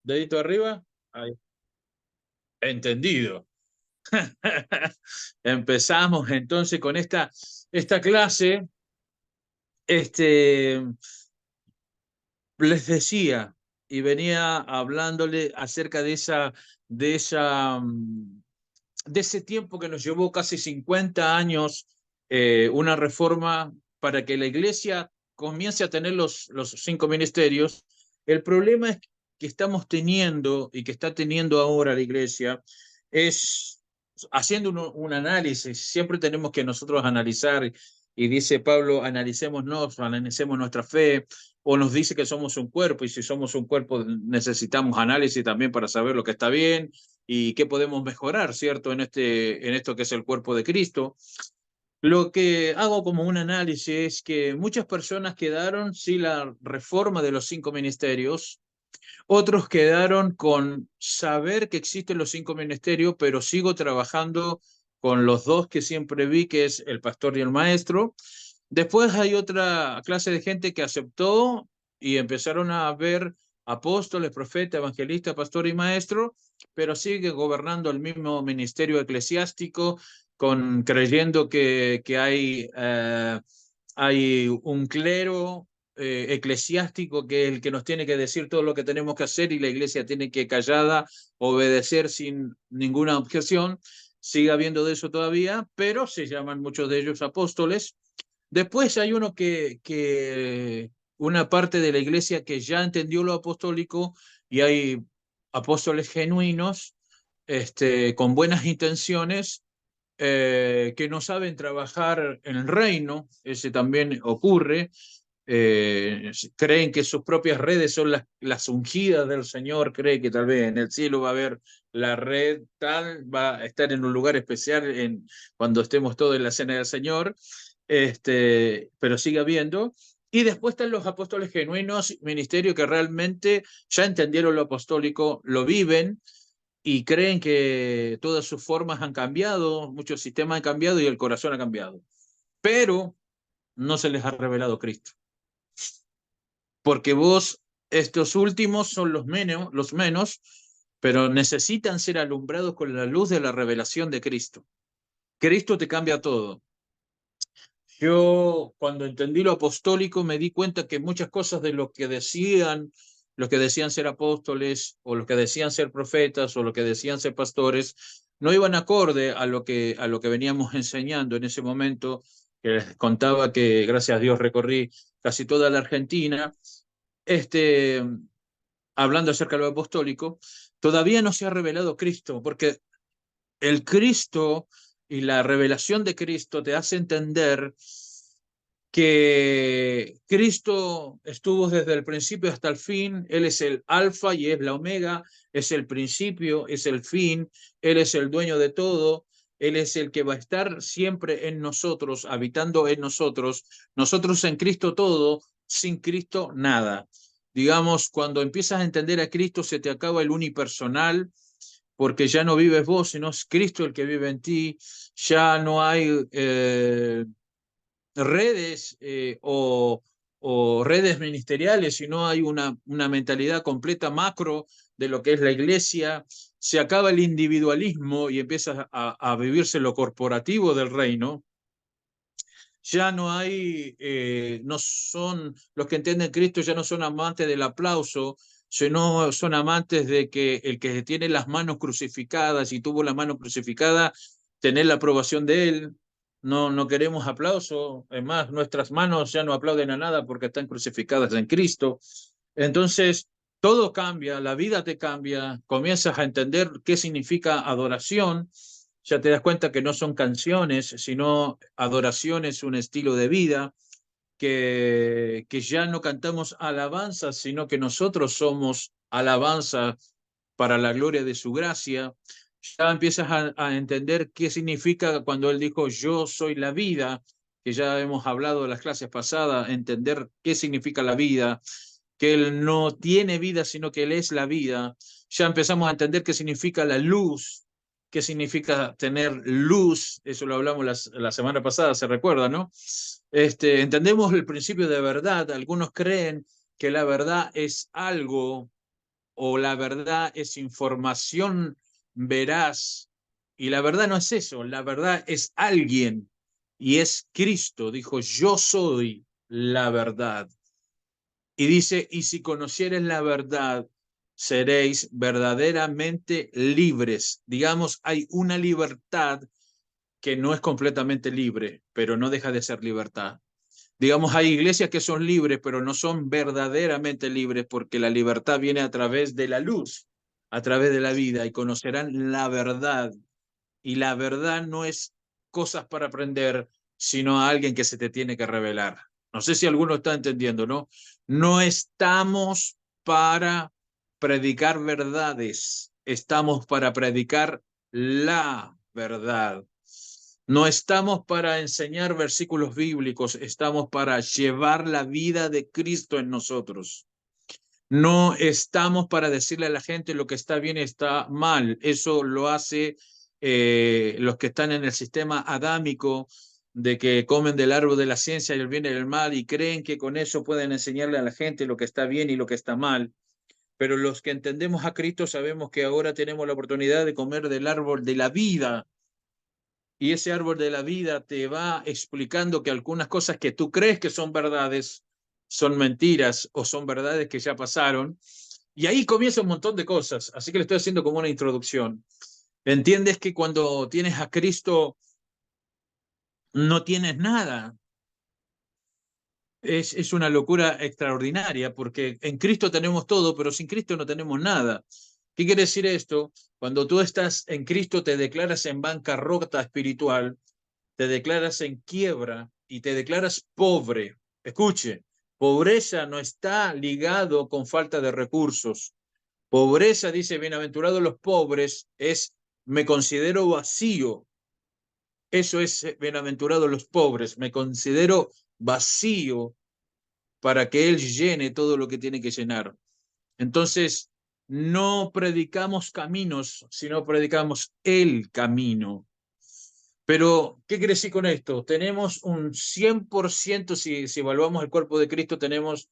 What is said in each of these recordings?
Dedito arriba. Ahí. Entendido. Empezamos entonces con esta clase. Este, les decía, y venía hablándole acerca de esa, de ese tiempo que nos llevó casi 50 años, una reforma para que la iglesia comience a tener los 5 ministerios. El problema es que estamos teniendo y que está teniendo ahora la iglesia es haciendo un análisis. Siempre tenemos que nosotros analizar, y dice Pablo, analicemos nuestra fe, o nos dice que somos un cuerpo, y si somos un cuerpo necesitamos análisis también para saber lo que está bien y qué podemos mejorar, ¿cierto? En esto que es el cuerpo de Cristo. Lo que hago como un análisis es que muchas personas quedaron sin la reforma de los 5 ministerios, otros quedaron con saber que existen los 5 ministerios, pero sigo trabajando con los dos que siempre vi, que es el pastor y el maestro. Después hay otra clase de gente que aceptó y empezaron a ver apóstoles, profetas, evangelistas, pastor y maestro, pero sigue gobernando el mismo ministerio eclesiástico, creyendo que hay un clero eclesiástico que es el que nos tiene que decir todo lo que tenemos que hacer, y la iglesia tiene que callada obedecer sin ninguna objeción. Sigue habiendo de eso todavía, pero se llaman muchos de ellos apóstoles. Después hay una parte de la iglesia que ya entendió lo apostólico, y hay apóstoles genuinos, con buenas intenciones, que no saben trabajar en el reino. Ese también ocurre. Creen que sus propias redes son las ungidas del Señor, cree que tal vez en el cielo va a haber la red tal, va a estar en un lugar especial cuando estemos todos en la cena del Señor, pero sigue habiendo. Y después están los apóstoles genuinos, ministerio que realmente ya entendieron lo apostólico, lo viven y creen que todas sus formas han cambiado, muchos sistemas han cambiado y el corazón ha cambiado, pero no se les ha revelado Cristo. Porque estos últimos son los menos, pero necesitan ser alumbrados con la luz de la revelación de Cristo. Cristo te cambia todo. Yo, cuando entendí lo apostólico, me di cuenta que muchas cosas de lo que decían los que decían ser apóstoles, o los que decían ser profetas, o los que decían ser pastores, no iban acorde a lo que veníamos enseñando en ese momento, que les contaba que gracias a Dios recorrí casi toda la Argentina, hablando acerca de lo apostólico. Todavía no se ha revelado Cristo, porque el Cristo y la revelación de Cristo te hace entender que Cristo estuvo desde el principio hasta el fin. Él es el alfa y es la omega, es el principio, es el fin, Él es el dueño de todo, Él es el que va a estar siempre en nosotros, habitando en nosotros. Nosotros en Cristo todo, sin Cristo nada. Digamos, cuando empiezas a entender a Cristo, se te acaba el unipersonal, porque ya no vives vos, sino es Cristo el que vive en ti. Ya no hay redes, o redes ministeriales, sino hay una mentalidad completa macro de lo que es la iglesia. Se acaba el individualismo y empieza a vivirse lo corporativo del reino. Ya no hay, no son, los que entienden Cristo ya no son amantes del aplauso, sino son amantes de que el que tiene las manos crucificadas y tuvo la mano crucificada, tener la aprobación de él. No queremos aplauso, es más, nuestras manos ya no aplauden a nada porque están crucificadas en Cristo. Entonces, todo cambia, la vida te cambia, comienzas a entender qué significa adoración. Ya te das cuenta que no son canciones, sino adoración es un estilo de vida, que ya no cantamos alabanzas, sino que nosotros somos alabanza para la gloria de su gracia. Ya empiezas a entender qué significa cuando él dijo yo soy la vida, que ya hemos hablado de las clases pasadas, entender qué significa la vida, que él no tiene vida, sino que él es la vida. Ya empezamos a entender qué significa la luz, qué significa tener luz. Eso lo hablamos la semana pasada, se recuerda, ¿no? Entendemos el principio de verdad. Algunos creen que la verdad es algo, o la verdad es información veraz. Y la verdad no es eso, la verdad es alguien y es Cristo. Dijo, yo soy la verdad. Y dice, y si conocieres la verdad, seréis verdaderamente libres. Digamos, hay una libertad que no es completamente libre, pero no deja de ser libertad. Digamos, hay iglesias que son libres, pero no son verdaderamente libres porque la libertad viene a través de la luz, a través de la vida, y conocerán la verdad. Y la verdad no es cosas para aprender, sino a alguien que se te tiene que revelar. No sé si alguno está entendiendo, ¿no? No estamos para predicar verdades, estamos para predicar la verdad. No estamos para enseñar versículos bíblicos, estamos para llevar la vida de Cristo en nosotros. No estamos para decirle a la gente lo que está bien y está mal. Eso lo hace los que están en el sistema adámico de que comen del árbol de la ciencia y el bien y el mal y creen que con eso pueden enseñarle a la gente lo que está bien y lo que está mal. Pero los que entendemos a Cristo sabemos que ahora tenemos la oportunidad de comer del árbol de la vida. Y ese árbol de la vida te va explicando que algunas cosas que tú crees que son verdades son mentiras o son verdades que ya pasaron. Y ahí comienza un montón de cosas. Así que le estoy haciendo como una introducción. Entiendes que cuando tienes a Cristo no tienes nada. Es una locura extraordinaria porque en Cristo tenemos todo, pero sin Cristo no tenemos nada. ¿Qué quiere decir esto? Cuando tú estás en Cristo te declaras en bancarrota espiritual, te declaras en quiebra y te declaras pobre. Escuche, pobreza no está ligado con falta de recursos. Pobreza, dice, bienaventurados los pobres, es me considero vacío. Eso es bienaventurados los pobres, me considero vacío para que Él llene todo lo que tiene que llenar. Entonces, no predicamos caminos, sino predicamos el camino. Pero, ¿qué quiere decir con esto? Tenemos un 100%, si evaluamos el cuerpo de Cristo, tenemos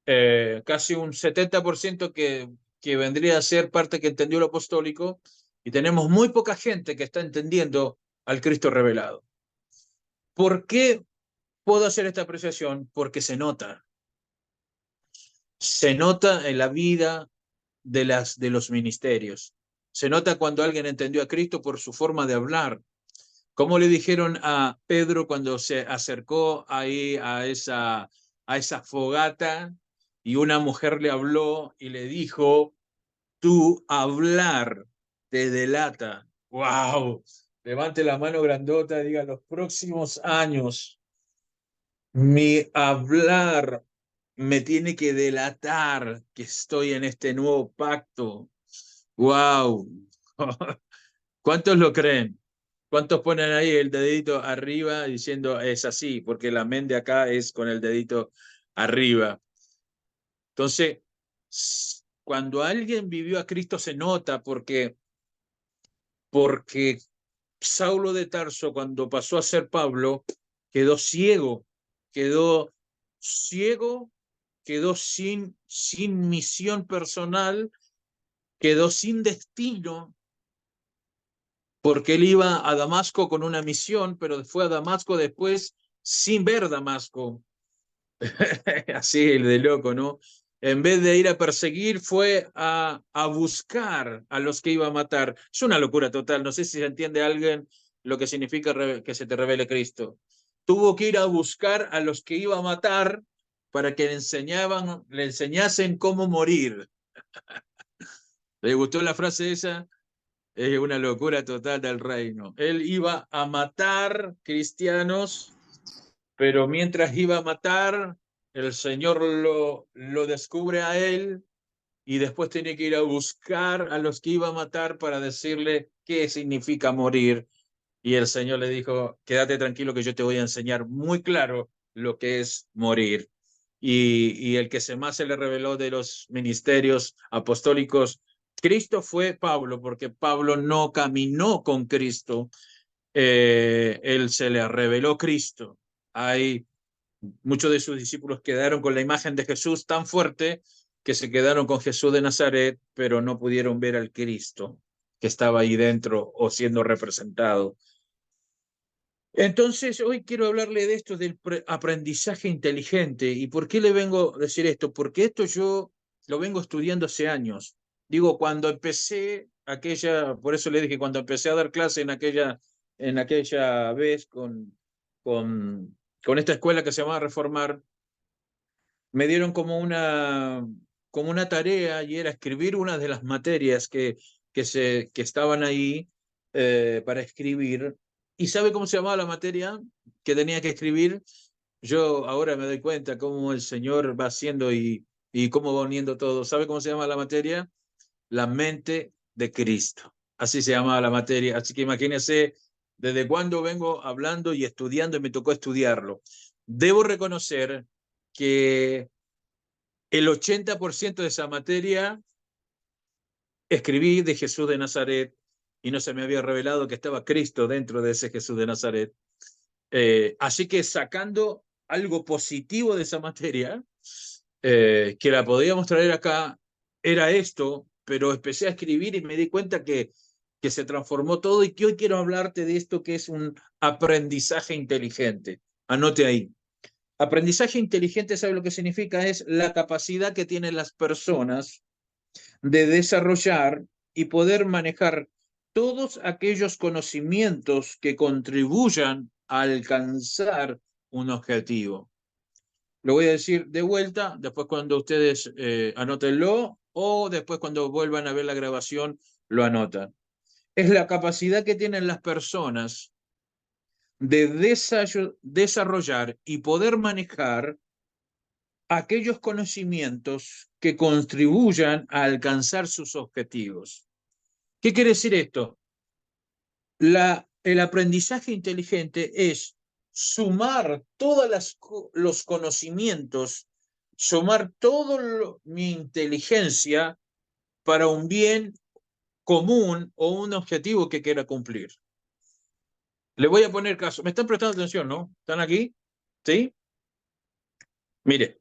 casi un 70% que vendría a ser parte que entendió lo apostólico, y tenemos muy poca gente que está entendiendo al Cristo revelado. ¿Por qué puedo hacer esta apreciación? Porque se nota en la vida de los ministerios. Se nota cuando alguien entendió a Cristo por su forma de hablar. ¿Cómo le dijeron a Pedro cuando se acercó ahí a esa fogata y una mujer le habló y le dijo, tu hablar te delata? ¡Wow! Levante la mano grandota y diga, los próximos años mi hablar me tiene que delatar que estoy en este nuevo pacto. ¡Wow! ¿Cuántos lo creen? ¿Cuántos ponen ahí el dedito arriba diciendo es así? Porque la amén de acá es con el dedito arriba. Entonces, cuando alguien vivió a Cristo se nota porque Saulo de Tarso, cuando pasó a ser Pablo, quedó ciego, quedó ciego, quedó sin misión personal, quedó sin destino, porque él iba a Damasco con una misión, pero fue a Damasco después sin ver Damasco. Así, de loco, ¿no? En vez de ir a perseguir, fue a buscar a los que iba a matar. Es una locura total. No sé si se entiende a alguien lo que significa que se te revele Cristo. Tuvo que ir a buscar a los que iba a matar para que le enseñasen cómo morir. ¿Le gustó la frase esa? Es una locura total del reino. Él iba a matar cristianos, pero mientras iba a matar, el Señor lo descubre a él y después tiene que ir a buscar a los que iba a matar para decirle qué significa morir. Y el Señor le dijo, quédate tranquilo que yo te voy a enseñar muy claro lo que es morir. Y el que más se le reveló de los ministerios apostólicos, Cristo fue Pablo, porque Pablo no caminó con Cristo, él se le reveló Cristo. Hay muchos de sus discípulos quedaron con la imagen de Jesús tan fuerte que se quedaron con Jesús de Nazaret, pero no pudieron ver al Cristo que estaba ahí dentro o siendo representado. Entonces, hoy quiero hablarle de esto del aprendizaje inteligente. ¿Y por qué le vengo a decir esto? Porque esto yo lo vengo estudiando hace años. Digo, cuando empecé por eso le dije, cuando empecé a dar clase en aquella vez con esta escuela que se llamaba Reformar, me dieron como una tarea y era escribir una de las materias que estaban ahí para escribir. ¿Y sabe cómo se llamaba la materia que tenía que escribir? Yo ahora me doy cuenta cómo el Señor va haciendo y cómo va uniendo todo. ¿Sabe cómo se llama la materia? La mente de Cristo. Así se llamaba la materia. Así que imagínense desde cuándo vengo hablando y estudiando y me tocó estudiarlo. Debo reconocer que el 80% de esa materia escribí de Jesús de Nazaret y no se me había revelado que estaba Cristo dentro de ese Jesús de Nazaret. Así que sacando algo positivo de esa materia, que la podíamos traer acá, era esto, pero empecé a escribir y me di cuenta que se transformó todo y que hoy quiero hablarte de esto que es un aprendizaje inteligente. Anote ahí. Aprendizaje inteligente, ¿sabe lo que significa? Es la capacidad que tienen las personas de desarrollar y poder manejar todos aquellos conocimientos que contribuyan a alcanzar un objetivo. Lo voy a decir de vuelta, después cuando ustedes anótenlo o después cuando vuelvan a ver la grabación lo anotan. Es la capacidad que tienen las personas de desarrollar y poder manejar aquellos conocimientos que contribuyan a alcanzar sus objetivos. ¿Qué quiere decir esto? El aprendizaje inteligente es sumar todos los conocimientos, sumar toda mi inteligencia para un bien común o un objetivo que quiera cumplir. Le voy a poner caso. ¿Me están prestando atención, no? ¿Están aquí? ¿Sí? Mire,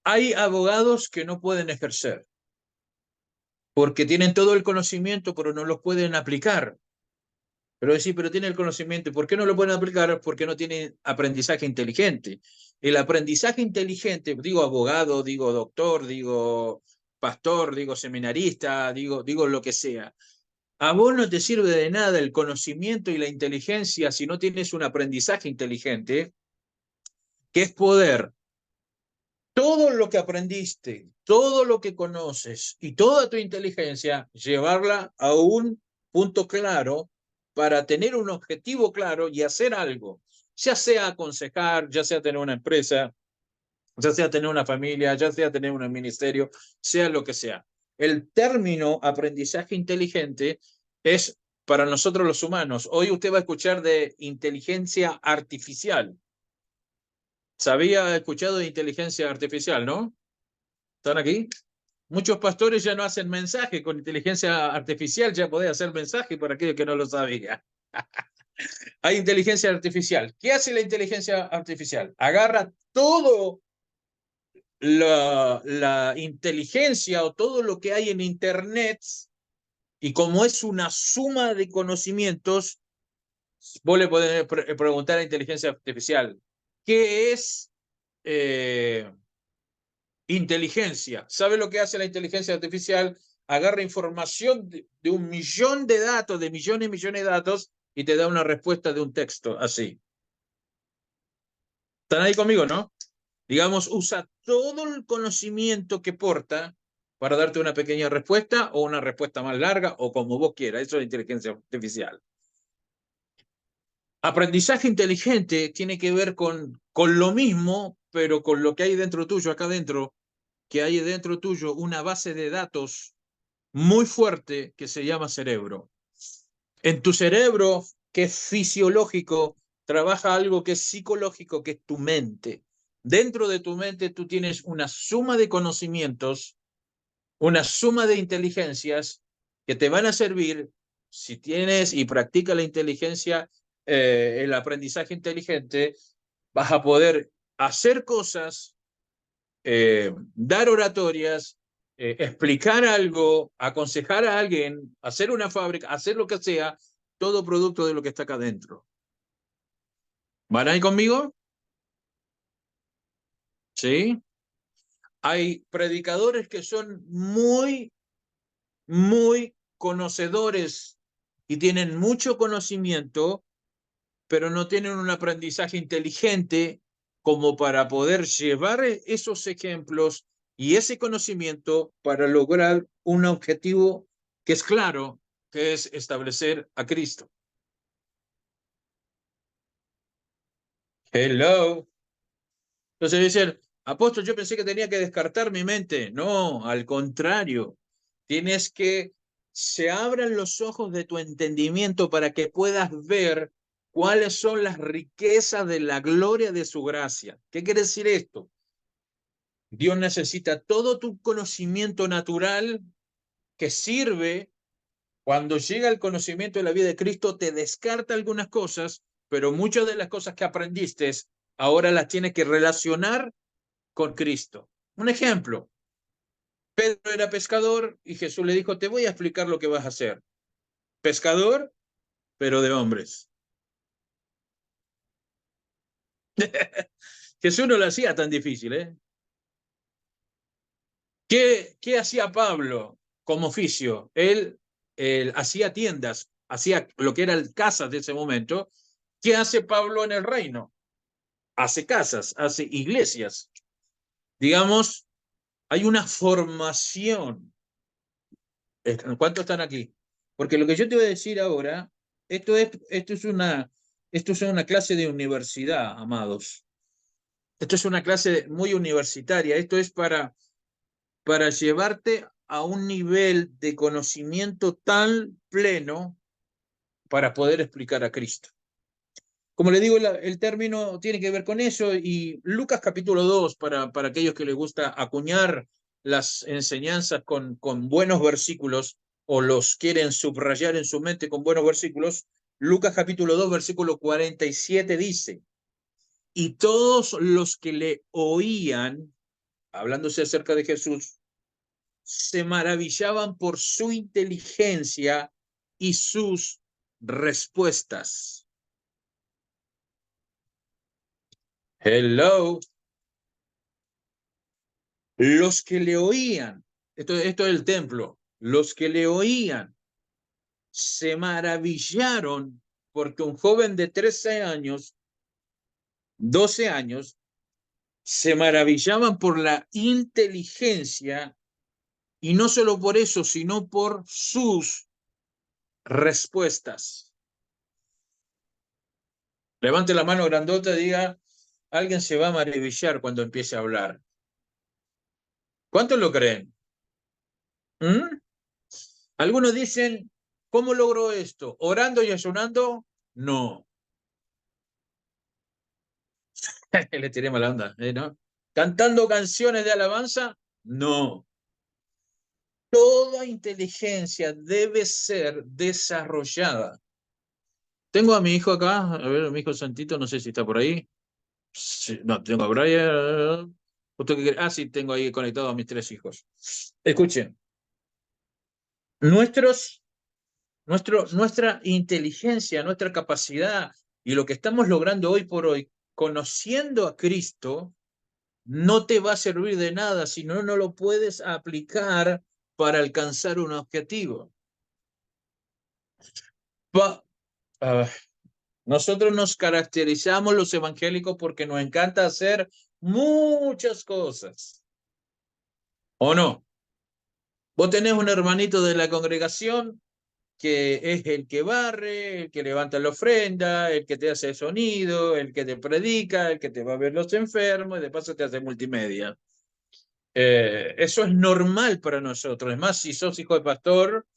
hay abogados que no pueden ejercer porque tienen todo el conocimiento, pero no los pueden aplicar. Pero decir, pero tiene el conocimiento, ¿por qué no lo pueden aplicar? Porque no tienen aprendizaje inteligente. El aprendizaje inteligente, digo abogado, digo doctor, digo pastor, digo seminarista, digo lo que sea. A vos no te sirve de nada el conocimiento y la inteligencia si no tienes un aprendizaje inteligente, que es poder todo lo que aprendiste, todo lo que conoces y toda tu inteligencia, llevarla a un punto claro para tener un objetivo claro y hacer algo, ya sea aconsejar, ya sea tener una empresa, ya sea tener una familia, ya sea tener un ministerio, sea lo que sea. El término aprendizaje inteligente es para nosotros los humanos. Hoy usted va a escuchar de inteligencia artificial. ¿Sabía escuchado de inteligencia artificial, no? ¿Están aquí? Muchos pastores ya no hacen mensaje con inteligencia artificial, ya podés hacer mensaje para aquellos que no lo sabía. Hay inteligencia artificial. ¿Qué hace la inteligencia artificial? Agarra todo la inteligencia o todo lo que hay en Internet y como es una suma de conocimientos, vos le podés preguntar a la inteligencia artificial, ¿qué es inteligencia? ¿Sabe lo que hace la inteligencia artificial? Agarra información de un millón de datos, de millones y millones de datos, y te da una respuesta de un texto así. ¿Están ahí conmigo, no? Digamos, usa todo el conocimiento que porta para darte una pequeña respuesta o una respuesta más larga o como vos quieras. Eso es inteligencia artificial. Aprendizaje inteligente tiene que ver con lo mismo, pero con lo que hay dentro tuyo, acá dentro, que hay dentro tuyo una base de datos muy fuerte que se llama cerebro. En tu cerebro, que es fisiológico, trabaja algo que es psicológico, que es tu mente. Dentro de tu mente tú tienes una suma de conocimientos, una suma de inteligencias que te van a servir si tienes y practicas la inteligencia, el aprendizaje inteligente, vas a poder hacer cosas dar oratorias, explicar algo, aconsejar a alguien, hacer una fábrica, hacer lo que sea, todo producto de lo que está acá adentro. ¿Van ahí conmigo? ¿Sí? Hay predicadores que son muy conocedores y tienen mucho conocimiento, pero no tienen un aprendizaje inteligente como para poder llevar esos ejemplos y ese conocimiento para lograr un objetivo que es claro, que es establecer a Cristo. Hello. Entonces dicen, apóstol, yo pensé que tenía que descartar mi mente. No, al contrario, tienes que se abran los ojos de tu entendimiento para que puedas ver cuáles son las riquezas de la gloria de su gracia. ¿Qué quiere decir esto? Dios necesita todo tu conocimiento natural que sirve cuando llega el conocimiento de la vida de Cristo, te descarta algunas cosas, pero muchas de las cosas que aprendiste ahora las tienes que relacionar con Cristo. Un ejemplo, Pedro era pescador y Jesús le dijo, te voy a explicar lo que vas a hacer. Pescador, pero de hombres. Jesús no lo hacía tan difícil, ¿eh? ¿Qué hacía Pablo como oficio? Él hacía tiendas, hacía lo que eran casas de ese momento. ¿Qué hace Pablo en el reino? Hace casas, hace iglesias. Digamos, hay una formación. ¿Cuántos están aquí? Porque lo que yo te voy a decir ahora, esto es una clase de universidad, amados. Esto es una clase muy universitaria. Esto es para llevarte a un nivel de conocimiento tan pleno para poder explicar a Cristo. Como le digo, el término tiene que ver con eso y Lucas capítulo 2, para aquellos que les gusta acuñar las enseñanzas con buenos versículos o los quieren subrayar en su mente con buenos versículos, Lucas capítulo 2, versículo 47 dice, y todos los que le oían, hablándose acerca de Jesús, se maravillaban por su inteligencia y sus respuestas. Hello. Los que le oían, esto es el templo, los que le oían se maravillaron porque un joven de 13 años, 12 años, se maravillaban por la inteligencia y no solo por eso, sino por sus respuestas. Levante la mano grandota y diga, alguien se va a maravillar cuando empiece a hablar. ¿Cuántos lo creen? ¿Mm? Algunos dicen, ¿cómo logró esto? ¿Orando y ayunando? No. Le tiré mala onda, ¿no? ¿Cantando canciones de alabanza? No. Toda inteligencia debe ser desarrollada. Tengo a mi hijo acá, a ver, mi hijo Santito, no sé si está por ahí. Sí, no, tengo a Brian. Sí, tengo ahí conectado a mis 3 hijos. Escuchen, nuestra inteligencia, nuestra capacidad y lo que estamos logrando hoy por hoy, conociendo a Cristo, no te va a servir de nada si no lo puedes aplicar para alcanzar un objetivo. Pa uh, nosotros nos caracterizamos los evangélicos porque nos encanta hacer muchas cosas. ¿O no? Vos tenés un hermanito de la congregación que es el que barre, el que levanta la ofrenda, el que te hace sonido, el que te predica, el que te va a ver los enfermos y de paso te hace multimedia. Eso es normal para nosotros. Es más, si sos hijo de pastor,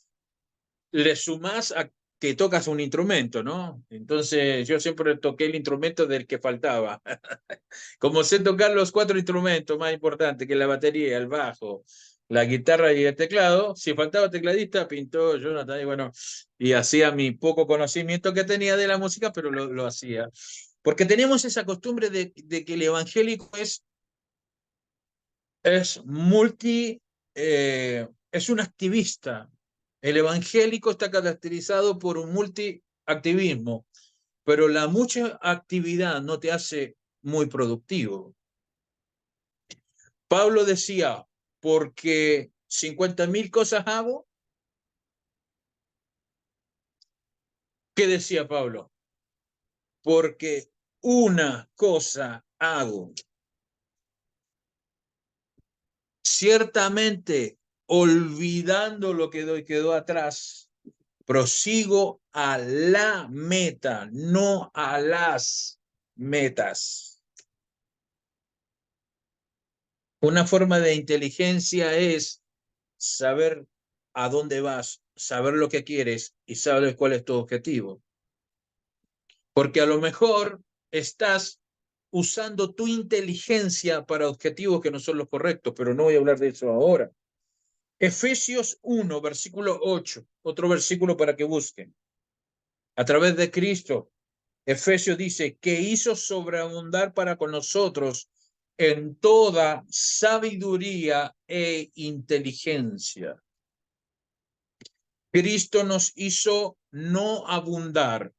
le sumás a que tocas un instrumento, ¿no? Entonces yo siempre toqué el instrumento del que faltaba. Como sé tocar los 4 instrumentos más importantes, que la batería, el bajo, la guitarra y el teclado, si faltaba tecladista, pintó Jonathan, y bueno, y hacía mi poco conocimiento que tenía de la música, pero lo hacía. Porque tenemos esa costumbre de que el evangélico es es es un activista. El evangélico está caracterizado por un multiactivismo, pero la mucha actividad no te hace muy productivo. Pablo decía, porque 50.000 cosas hago. ¿Qué decía Pablo? Porque una cosa hago. Ciertamente, olvidando lo que quedó atrás, prosigo a la meta, no a las metas. Una forma de inteligencia es saber a dónde vas, saber lo que quieres y saber cuál es tu objetivo. Porque a lo mejor estás usando tu inteligencia para objetivos que no son los correctos, pero no voy a hablar de eso ahora. Efesios 1, versículo 8, otro versículo para que busquen. A través de Cristo, Efesios dice que hizo sobreabundar para con nosotros en toda sabiduría e inteligencia. Cristo nos hizo no abundar,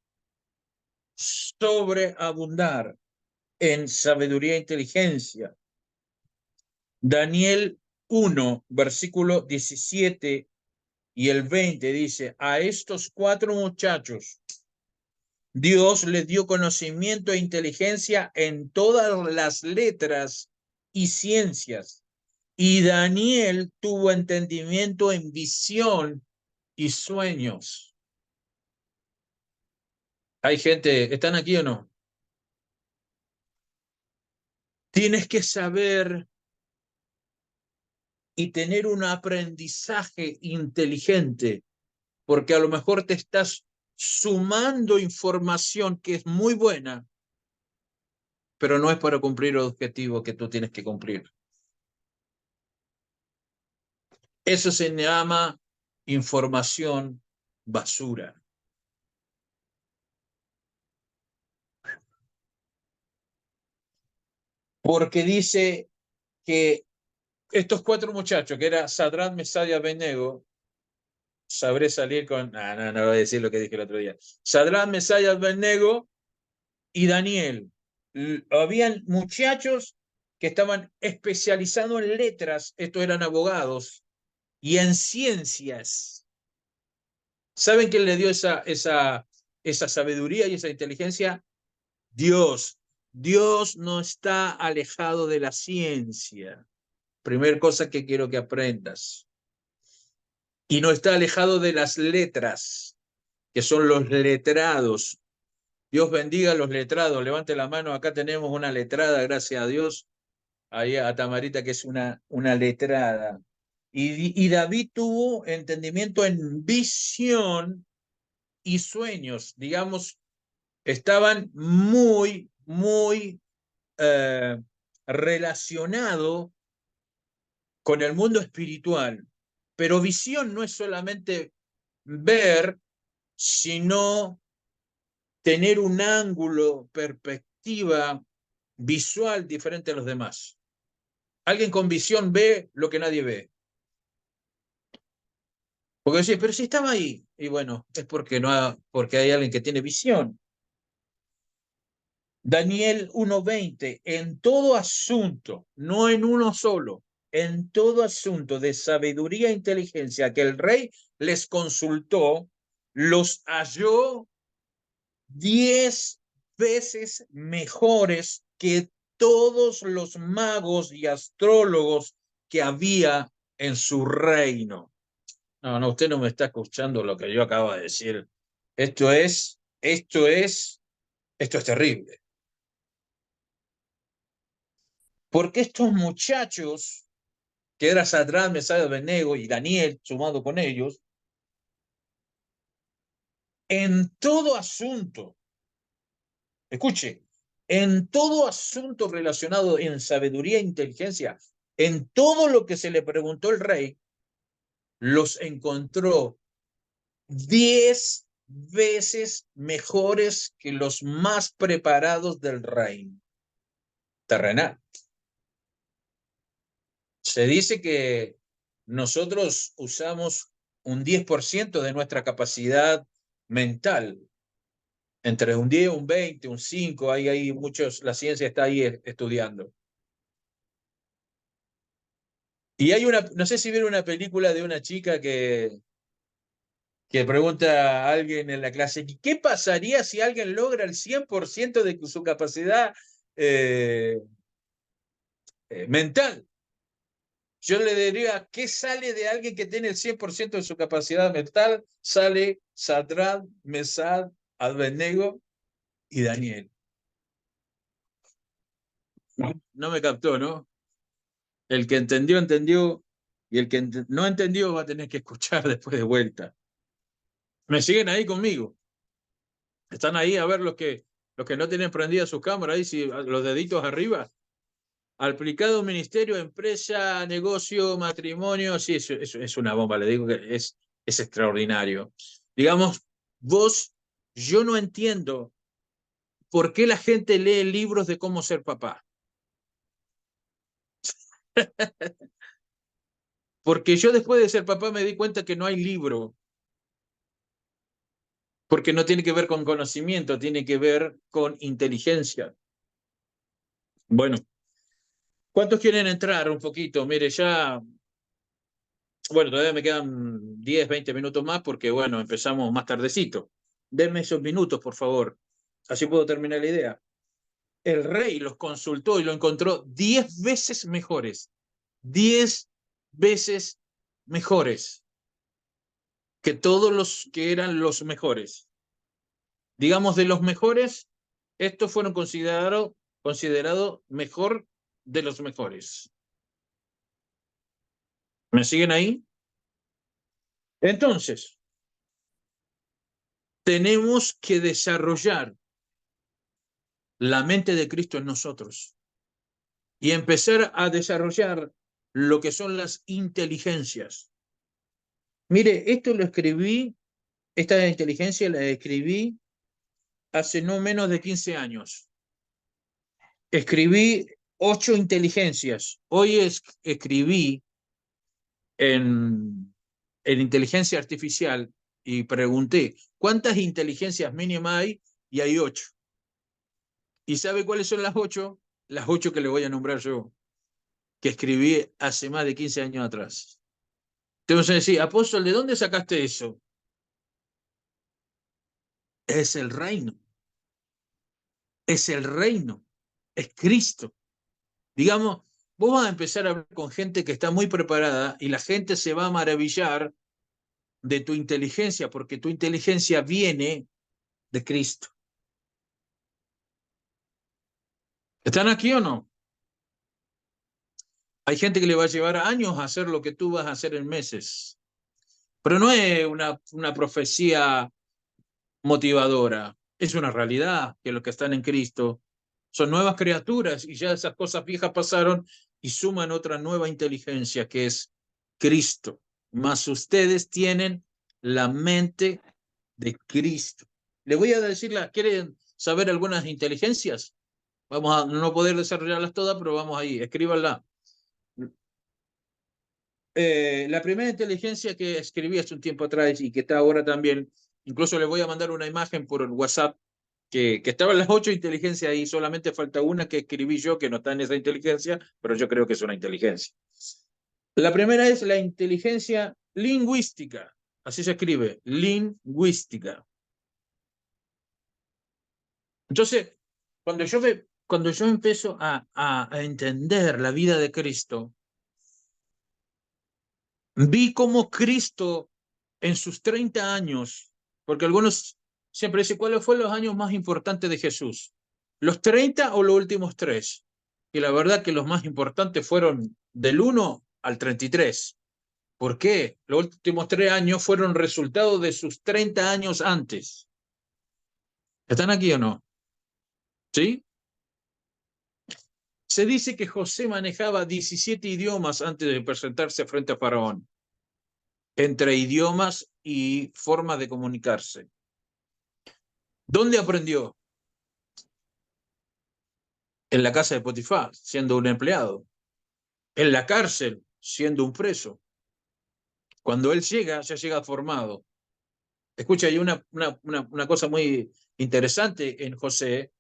sobreabundar en sabiduría e inteligencia. Daniel 1, versículo 17 y el 20 dice, a estos 4 muchachos Dios les dio conocimiento e inteligencia en todas las letras y ciencias. Y Daniel tuvo entendimiento en visión y sueños. Hay gente, ¿están aquí o no? Tienes que saber y tener un aprendizaje inteligente, porque a lo mejor te estás sumando información que es muy buena, pero no es para cumplir el objetivo que tú tienes que cumplir. Eso se llama información basura. Porque dice que estos 4 muchachos, que era Sadrach, Mesach y Abednego, sabré salir con... No voy a decir lo que dije el otro día. Sadrach, Mesach y Abednego y Daniel. Habían muchachos que estaban especializados en letras, estos eran abogados, y en ciencias. ¿Saben quién le dio esa sabiduría y esa inteligencia? Dios. Dios no está alejado de la ciencia. Primer cosa que quiero que aprendas. Y no está alejado de las letras, que son los letrados. Dios bendiga a los letrados. Levante la mano. Acá tenemos una letrada, gracias a Dios. Ahí a Tamarita, que es una letrada. Y David tuvo entendimiento en visión y sueños. Digamos, estaban muy relacionado con el mundo espiritual. Pero visión no es solamente ver, sino tener un ángulo, perspectiva visual diferente a los demás. Alguien con visión ve lo que nadie ve. Porque decís, pero si estaba ahí. Y bueno, es porque hay alguien que tiene visión. Daniel 1:20, en todo asunto, no en uno solo, en todo asunto de sabiduría e inteligencia que el rey les consultó, los halló 10 veces mejores que todos los magos y astrólogos que había en su reino. No, usted no me está escuchando lo que yo acabo de decir. Esto es terrible. Porque estos muchachos, que era Sadrach, Mesach y Abednego y Daniel, sumado con ellos, en todo asunto, escuche, en todo asunto relacionado en sabiduría e inteligencia, en todo lo que se le preguntó el rey, los encontró 10 veces mejores que los más preparados del reino terrenal. Se dice que nosotros usamos un 10% de nuestra capacidad mental, entre un 10, un 20, un 5, hay muchos, la ciencia está ahí estudiando. Y hay una, no sé si vieron una película de una chica que pregunta a alguien en la clase, ¿qué pasaría si alguien logra el 100% de su capacidad eh, mental? Yo le diría, ¿qué sale de alguien que tiene el 100% de su capacidad mental? Sale Sadrad, Mesad, Abednego y Daniel. No me captó, ¿no? El que entendió, entendió, y el que no entendió va a tener que escuchar después de vuelta. ¿Me siguen ahí conmigo? ¿Están ahí a ver los que no tienen prendida su cámara, ahí, si, los deditos arriba? Aplicado ministerio, empresa, negocio, matrimonio, sí, eso es una bomba, le digo que es extraordinario. Digamos, vos, yo no entiendo por qué la gente lee libros de cómo ser papá. Porque yo después de ser papá me di cuenta que no hay libro, porque no tiene que ver con conocimiento, tiene que ver con inteligencia. Bueno, ¿cuántos quieren entrar un poquito? Mire, ya, bueno, todavía me quedan 10, 20 minutos más porque, bueno, empezamos más tardecito. Denme esos minutos, por favor. Así puedo terminar la idea. El rey los consultó y lo encontró 10 veces mejores. 10 veces mejores que todos los que eran los mejores. Digamos, de los mejores, estos fueron considerados mejor de los mejores. ¿Me siguen ahí? Entonces, tenemos que desarrollar la mente de Cristo en nosotros y empezar a desarrollar lo que son las inteligencias. Mire, esto lo escribí, esta inteligencia la escribí hace no menos de 15 años. Escribí 8 inteligencias. Hoy escribí en inteligencia artificial y pregunté, ¿cuántas inteligencias mínimas hay? Y hay 8. ¿Y sabe cuáles son las 8? Las 8 que le voy a nombrar yo, que escribí hace más de 15 años atrás. Entonces decía, apóstol, ¿de dónde sacaste eso? Es el reino, es el reino, es Cristo. Digamos, vos vas a empezar a hablar con gente que está muy preparada y la gente se va a maravillar de tu inteligencia, porque tu inteligencia viene de Cristo. ¿Están aquí o no? Hay gente que le va a llevar años a hacer lo que tú vas a hacer en meses. Pero no es una profecía motivadora, es una realidad que los que están en Cristo son nuevas criaturas y ya esas cosas viejas pasaron y suman otra nueva inteligencia que es Cristo. Más ustedes tienen la mente de Cristo. Le voy a decir, ¿quieren saber algunas inteligencias? Vamos a no poder desarrollarlas todas, pero vamos ahí, escríbanla. La primera inteligencia que escribí hace un tiempo atrás y que está ahora también, incluso le voy a mandar una imagen por WhatsApp, que estaban las 8 inteligencias ahí, solamente falta una que escribí yo, que no está en esa inteligencia, pero yo creo que es una inteligencia. La primera es la inteligencia lingüística, así se escribe, lingüística. Entonces, cuando yo empiezo a entender la vida de Cristo, vi cómo Cristo en sus 30 años, porque algunos siempre dicen, ¿cuáles fueron los años más importantes de Jesús? ¿Los 30 o los últimos 3? Y la verdad que los más importantes fueron del 1 al 33. ¿Por qué? Los últimos 3 años fueron resultado de sus 30 años antes. ¿Están aquí o no? ¿Sí? Se dice que José manejaba 17 idiomas antes de presentarse frente a Faraón, entre idiomas y formas de comunicarse. ¿Dónde aprendió? En la casa de Potifar, siendo un empleado. en la cárcel, siendo un preso. Cuando él llega, ya llega formado. Escucha, hay una cosa muy interesante en José,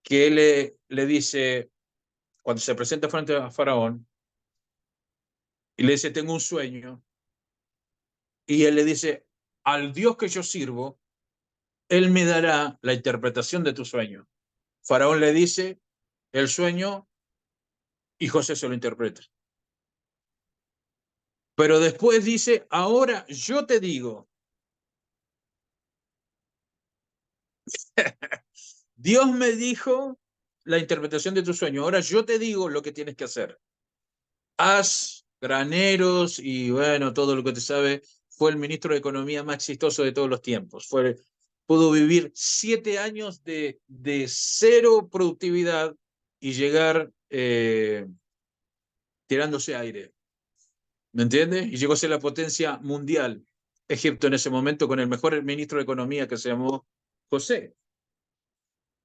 que él le dice, cuando se presenta frente a Faraón, y le dice, tengo un sueño, y él le dice, al Dios que yo sirvo, él me dará la interpretación de tu sueño. Faraón le dice el sueño y José se lo interpreta. Pero después dice, ahora yo te digo, Dios me dijo la interpretación de tu sueño, ahora yo te digo lo que tienes que hacer. Haz graneros y bueno, todo lo que te sabe, fue el ministro de Economía más exitoso de todos los tiempos. Pudo vivir 7 años de cero productividad y llegar tirándose aire. ¿Me entiendes? Y llegó a ser la potencia mundial. Egipto en ese momento con el mejor ministro de Economía que se llamó José.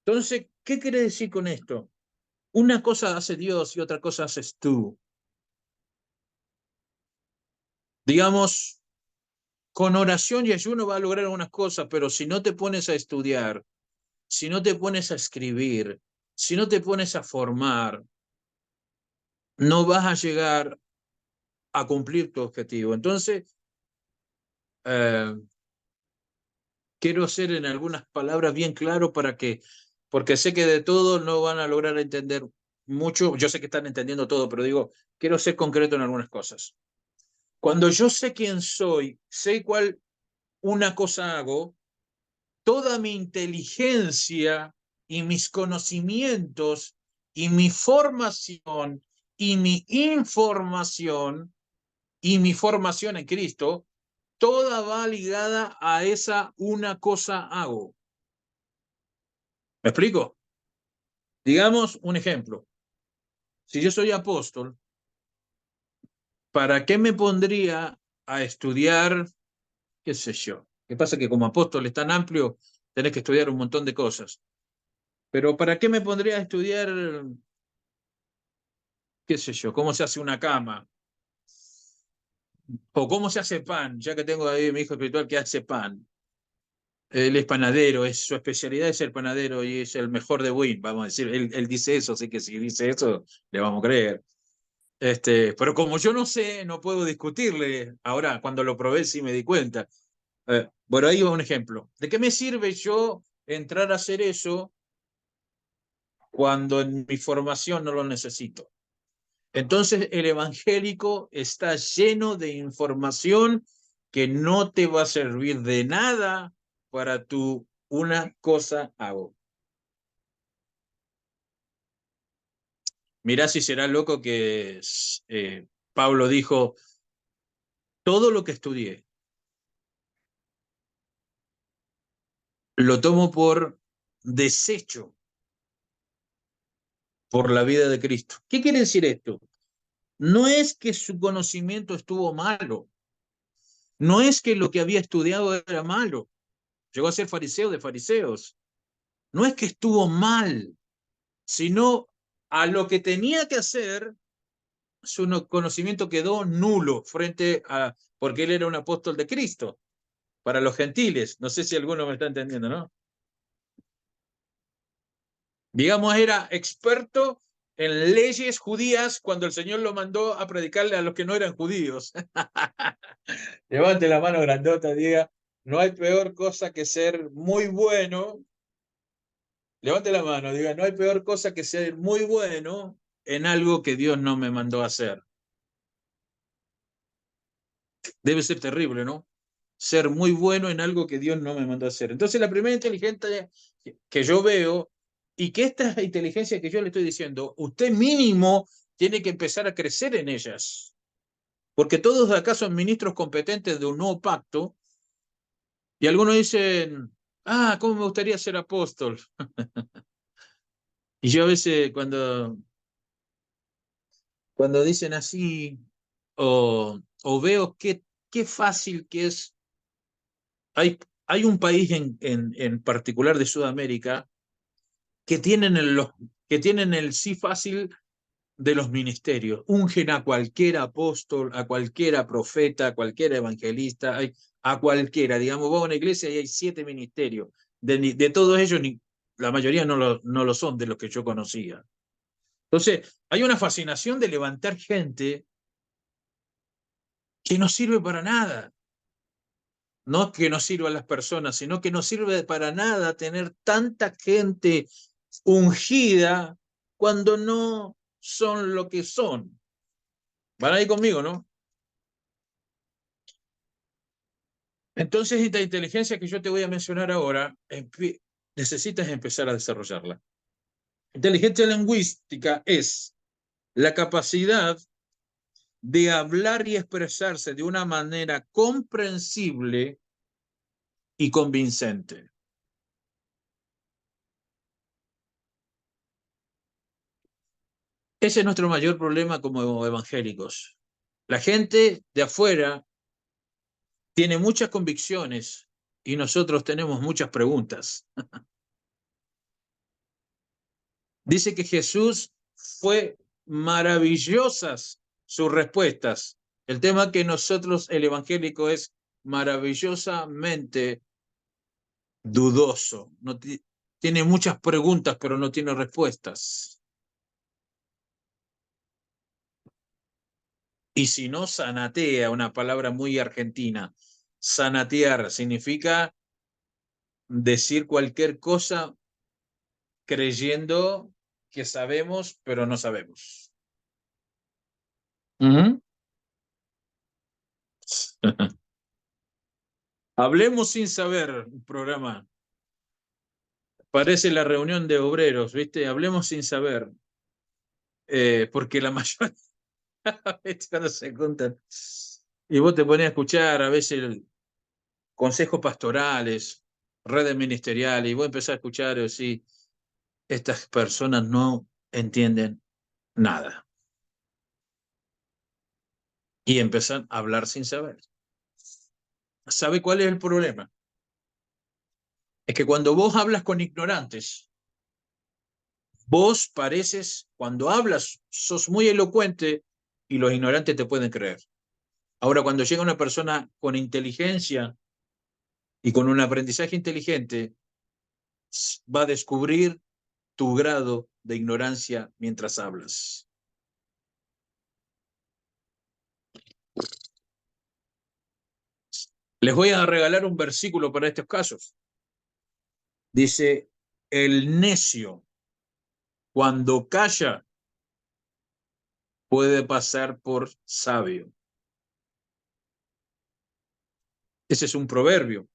Entonces, ¿qué quiere decir con esto? Una cosa hace Dios y otra cosa haces tú. Digamos, con oración y ayuno va a lograr algunas cosas, pero si no te pones a estudiar, si no te pones a escribir, si no te pones a formar, no vas a llegar a cumplir tu objetivo. Entonces, eh, quiero ser en algunas palabras bien claro porque sé que de todo no van a lograr entender mucho. Yo sé que están entendiendo todo, pero digo, quiero ser concreto en algunas cosas. Cuando yo sé quién soy, sé cuál una cosa hago, toda mi inteligencia y mis conocimientos y mi formación y mi información y mi formación en Cristo, toda va ligada a esa una cosa hago. ¿Me explico? Digamos un ejemplo. Si yo soy apóstol, ¿para qué me pondría a estudiar, qué sé yo? ¿Qué pasa? Que como apóstol es tan amplio, tenés que estudiar un montón de cosas. Pero ¿para qué me pondría a estudiar, qué sé yo, cómo se hace una cama? O cómo se hace pan, ya que tengo ahí mi hijo espiritual que hace pan. Él es panadero, su especialidad es el panadero y es el mejor de Win, vamos a decir. Él dice eso, así que si dice eso, le vamos a creer. Pero como yo no sé, no puedo discutirle. Ahora, cuando lo probé, sí me di cuenta. Bueno, ahí va un ejemplo. ¿De qué me sirve yo entrar a hacer eso cuando en mi formación no lo necesito? Entonces, el evangélico está lleno de información que no te va a servir de nada para tu una cosa hago. Mirá si será loco que Pablo dijo, todo lo que estudié lo tomo por desecho por la vida de Cristo. ¿Qué quiere decir esto? No es que su conocimiento estuvo malo, no es que lo que había estudiado era malo, llegó a ser fariseo de fariseos, no es que estuvo mal, sino a lo que tenía que hacer, su conocimiento quedó nulo frente a, porque él era un apóstol de Cristo, para los gentiles. No sé si alguno me está entendiendo, ¿no? Digamos, era experto en leyes judías cuando el Señor lo mandó a predicarle a los que no eran judíos. Levante la mano grandota, diga, no hay peor cosa que ser muy bueno. Levante la mano, diga, no hay peor cosa que ser muy bueno en algo que Dios no me mandó a hacer. Debe ser terrible, ¿no? Ser muy bueno en algo que Dios no me mandó a hacer. Entonces, la primera inteligencia que yo veo, y que esta inteligencia que yo le estoy diciendo, usted mínimo tiene que empezar a crecer en ellas. Porque todos acá son ministros competentes de un nuevo pacto, y algunos dicen, ah, ¿cómo me gustaría ser apóstol? Y yo a veces cuando dicen así, o veo qué fácil que es. Hay un país en particular de Sudamérica que tienen que tienen el sí fácil de los ministerios. Ungen a cualquier apóstol, a cualquier profeta, a cualquier evangelista, a cualquiera. Digamos, vos en una iglesia y hay 7 ministerios. De todos ellos, la mayoría no lo son de los que yo conocía. Entonces, hay una fascinación de levantar gente que no sirve para nada. No que no sirva a las personas, sino que no sirve para nada tener tanta gente ungida cuando no son lo que son. Van ahí conmigo, ¿no? Entonces, esta inteligencia que yo te voy a mencionar ahora, necesitas empezar a desarrollarla. Inteligencia lingüística es la capacidad de hablar y expresarse de una manera comprensible y convincente. Ese es nuestro mayor problema como evangélicos. La gente de afuera tiene muchas convicciones y nosotros tenemos muchas preguntas. Dice que Jesús fue maravillosas sus respuestas. El tema que nosotros, el evangélico, es maravillosamente dudoso. No tiene muchas preguntas, pero no tiene respuestas. Y si no, zanatea, una palabra muy argentina. Zanatear significa decir cualquier cosa creyendo que sabemos, pero no sabemos. Hablemos sin saber, un programa. Parece la reunión de obreros, ¿viste? Hablemos sin saber. Porque la mayoría cuando se juntan y vos te pones a escuchar a veces consejos pastorales, redes ministeriales, y vos empezás a escuchar y decís, estas personas no entienden nada. Y empezán a hablar sin saber. ¿Sabe cuál es el problema? Es que cuando vos hablas con ignorantes, vos pareces, cuando hablas, sos muy elocuente y los ignorantes te pueden creer. Ahora, cuando llega una persona con inteligencia y con un aprendizaje inteligente, va a descubrir tu grado de ignorancia mientras hablas. Les voy a regalar un versículo para estos casos. Dice, el necio, cuando calla, puede pasar por sabio. Ese es un proverbio.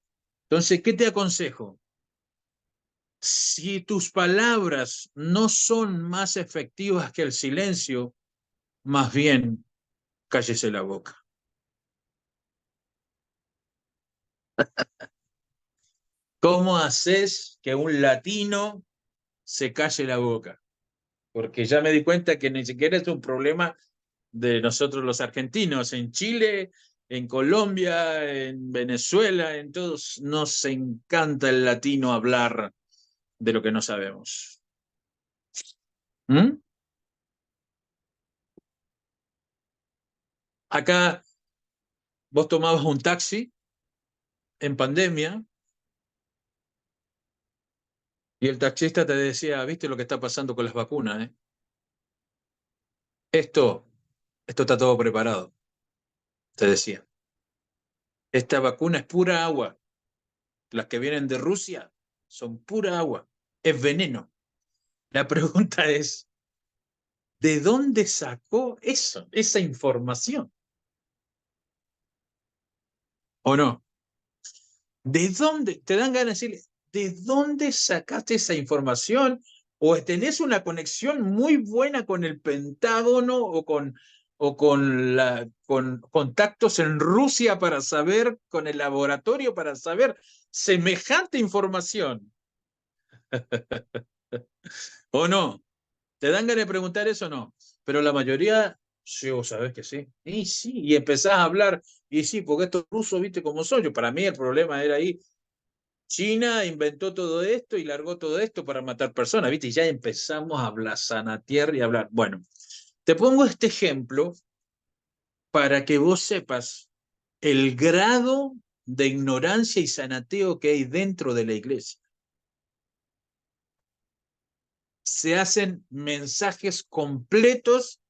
Entonces, ¿qué te aconsejo? Si tus palabras no son más efectivas que el silencio, más bien cállese la boca. ¿Cómo haces que un latino se calle la boca? Porque ya me di cuenta que ni siquiera es un problema de nosotros los argentinos. En Chile, en Colombia, en Venezuela, en todos, nos encanta el latino hablar de lo que no sabemos. ¿Mm? Acá vos tomabas un taxi en pandemia y el taxista te decía, ¿viste lo que está pasando con las vacunas? Esto, esto está todo preparado, te decía. Esta vacuna es pura agua. Las que vienen de Rusia son pura agua. Es veneno. La pregunta es, ¿de dónde sacó eso, esa información? ¿O no? ¿De dónde? Te dan ganas de decirle, ¿de dónde sacaste esa información? ¿O tenés una conexión muy buena con el Pentágono con contactos en Rusia para saber, con el laboratorio para saber semejante información? ¿O no? ¿Te dan ganas de preguntar eso o no? Pero la mayoría, sí, vos sabés que sí. Y sí, y empezás a hablar, y sí, porque estos rusos, viste cómo son. Yo, para mí el problema era ahí. China inventó todo esto y largó todo esto para matar personas, ¿viste? Y ya empezamos a hablar, sanatear y hablar. Bueno, Te pongo este ejemplo para que vos sepas el grado de ignorancia y sanateo que hay dentro de la iglesia. Se hacen mensajes completos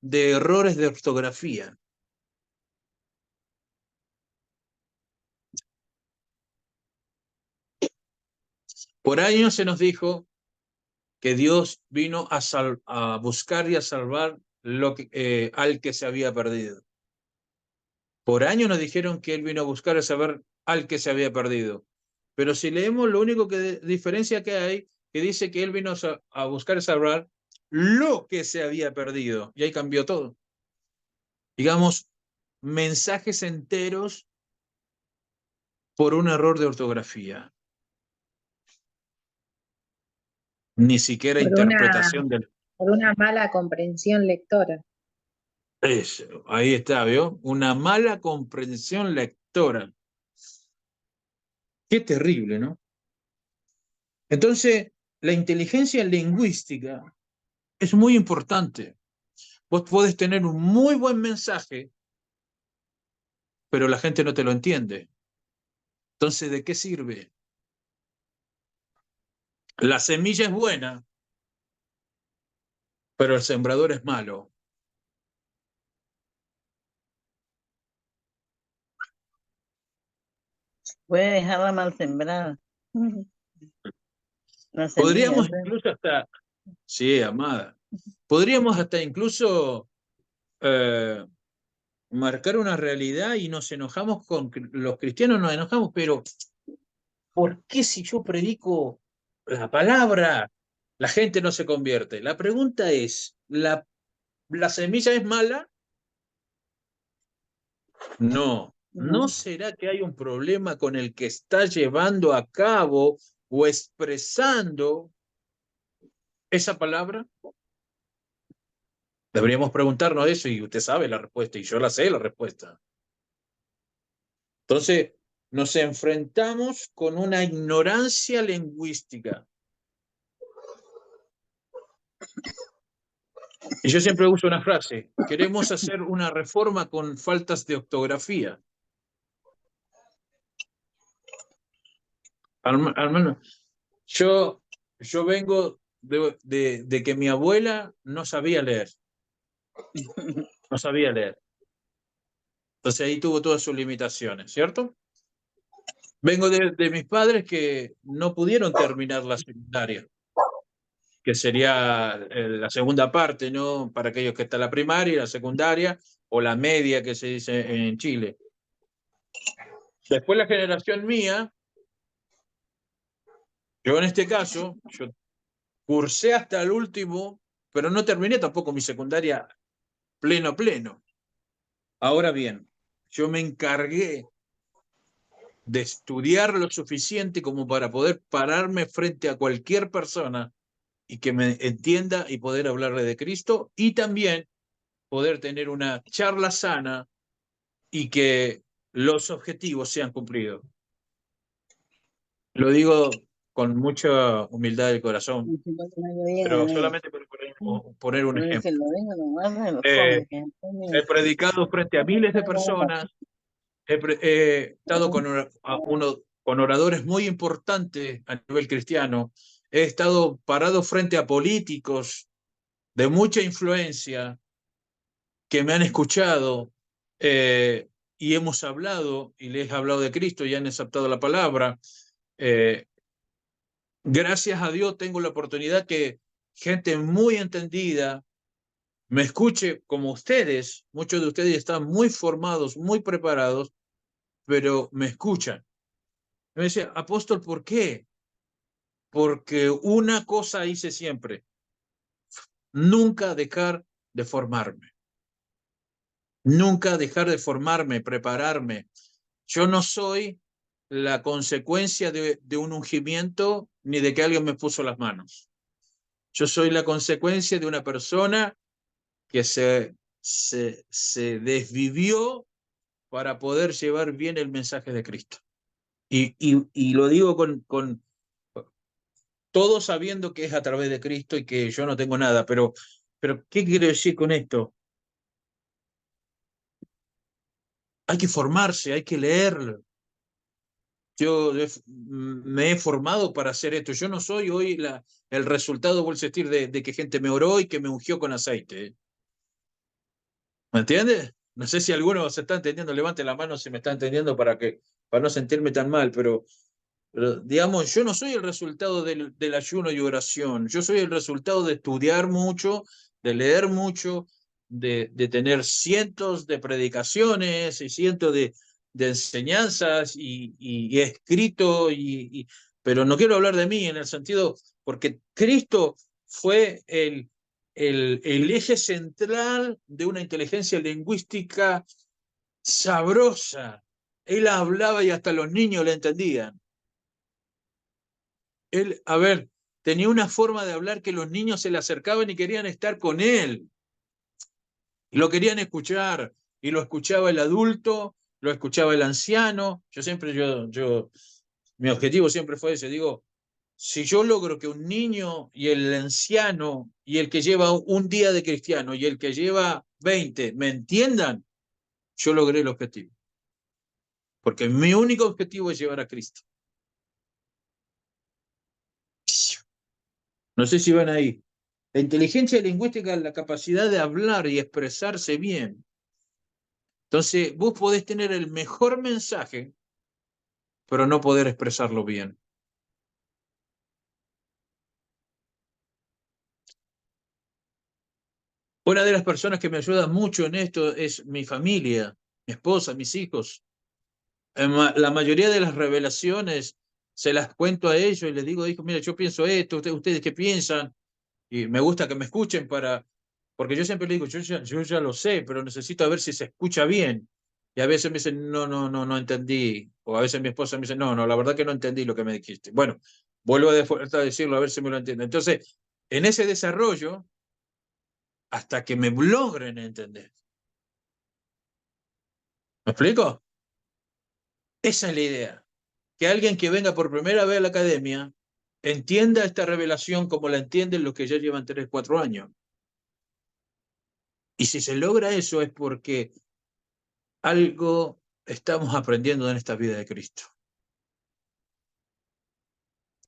de errores de ortografía. Por años se nos dijo que Dios vino a buscar y a salvar al que se había perdido. Por años nos dijeron que Él vino a buscar a saber al que se había perdido. Pero si leemos, lo único que diferencia que hay, que dice que Él vino a buscar y salvar lo que se había perdido. Y ahí cambió todo. Digamos, mensajes enteros por un error de ortografía. Ni siquiera Por interpretación del... por una mala comprensión lectora. Eso, ahí está, ¿vio? Una mala comprensión lectora. Qué terrible, ¿no? Entonces, la inteligencia lingüística es muy importante. Vos podés tener un muy buen mensaje, pero la gente no te lo entiende. Entonces, ¿de qué sirve? La semilla es buena, pero el sembrador es malo. Puede dejarla mal sembrada. La semilla. Podríamos incluso hasta, sí, amada, podríamos hasta incluso marcar una realidad y nos enojamos con los cristianos, nos enojamos, pero ¿por qué si yo predico la palabra, la gente no se convierte? La pregunta es, ¿la semilla es mala? No. ¿No será que hay un problema con el que está llevando a cabo o expresando esa palabra? Deberíamos preguntarnos eso y usted sabe la respuesta y yo la sé la respuesta. Entonces, nos enfrentamos con una ignorancia lingüística. Y yo siempre uso una frase, queremos hacer una reforma con faltas de ortografía. Hermano, yo vengo de que mi abuela no sabía leer, no sabía leer. Entonces ahí tuvo todas sus limitaciones, ¿cierto? Vengo de mis padres que no pudieron terminar la secundaria, que sería la segunda parte, ¿no? Para aquellos que están la primaria, la secundaria o la media que se dice en Chile. Después la generación mía, yo en este caso, yo cursé hasta el último, pero no terminé tampoco mi secundaria pleno. Ahora bien, yo me encargué de estudiar lo suficiente como para poder pararme frente a cualquier persona y que me entienda y poder hablarle de Cristo y también poder tener una charla sana y que los objetivos sean cumplidos. Lo digo con mucha humildad del corazón, pero solamente por poner un ejemplo. He predicado frente a miles de personas, he estado con oradores muy importantes a nivel cristiano, he estado parado frente a políticos de mucha influencia que me han escuchado y hemos hablado y les he hablado de Cristo y han aceptado la palabra. Gracias a Dios tengo la oportunidad que gente muy entendida me escuche como ustedes. Muchos de ustedes están muy formados, muy preparados, pero me escuchan. Me decía, apóstol, ¿por qué? Porque una cosa hice siempre, nunca dejar de formarme. Nunca dejar de formarme, prepararme. Yo no soy la consecuencia de un ungimiento ni de que alguien me puso las manos. Yo soy la consecuencia de una persona que se desvivió para poder llevar bien el mensaje de Cristo. Y lo digo con todo sabiendo que es a través de Cristo y que yo no tengo nada, pero Pero, ¿qué quiero decir con esto? Hay que formarse, hay que leer. Me he formado para hacer esto. Yo no soy hoy el resultado, vuelvo a decir, de que gente me oró y que me ungió con aceite. ¿Me entiendes? No sé si alguno se está entendiendo. Levante la mano si me está entendiendo para no sentirme tan mal, pero, digamos, yo no soy el resultado del ayuno y oración. Yo soy el resultado de estudiar mucho, de leer mucho, de tener cientos de predicaciones y cientos de enseñanzas y escrito, pero no quiero hablar de mí en el sentido, porque Cristo fue el eje central de una inteligencia lingüística sabrosa. Él hablaba y hasta los niños le entendían. Él, a ver, tenía una forma de hablar que los niños se le acercaban y querían estar con él, y lo querían escuchar, y lo escuchaba el adulto, lo escuchaba el anciano. Mi objetivo siempre fue ese, digo, si yo logro que un niño y el anciano y el que lleva un día de cristiano y el que lleva 20 me entiendan, yo logré el objetivo. Porque mi único objetivo es llevar a Cristo. No sé si van ahí. La inteligencia lingüística es la capacidad de hablar y expresarse bien. Entonces, vos podés tener el mejor mensaje, pero no poder expresarlo bien. Una de las personas que me ayuda mucho en esto es mi familia, mi esposa, mis hijos. La mayoría de las revelaciones se las cuento a ellos y les digo, hijo, mira, yo pienso esto, ustedes qué piensan, y me gusta que me escuchen porque yo siempre le digo, yo ya lo sé, pero necesito ver si se escucha bien. Y a veces me dicen, no, no, no, no entendí. O a veces mi esposa me dice, no, no, la verdad que no entendí lo que me dijiste. Bueno, vuelvo a decirlo a ver si me lo entiende. Entonces, en ese desarrollo, hasta que me logren entender. ¿Me explico? Esa es la idea. Que alguien que venga por primera vez a la academia entienda esta revelación como la entienden los que ya llevan 3, 4 años. Y si se logra eso es porque algo estamos aprendiendo en esta vida de Cristo.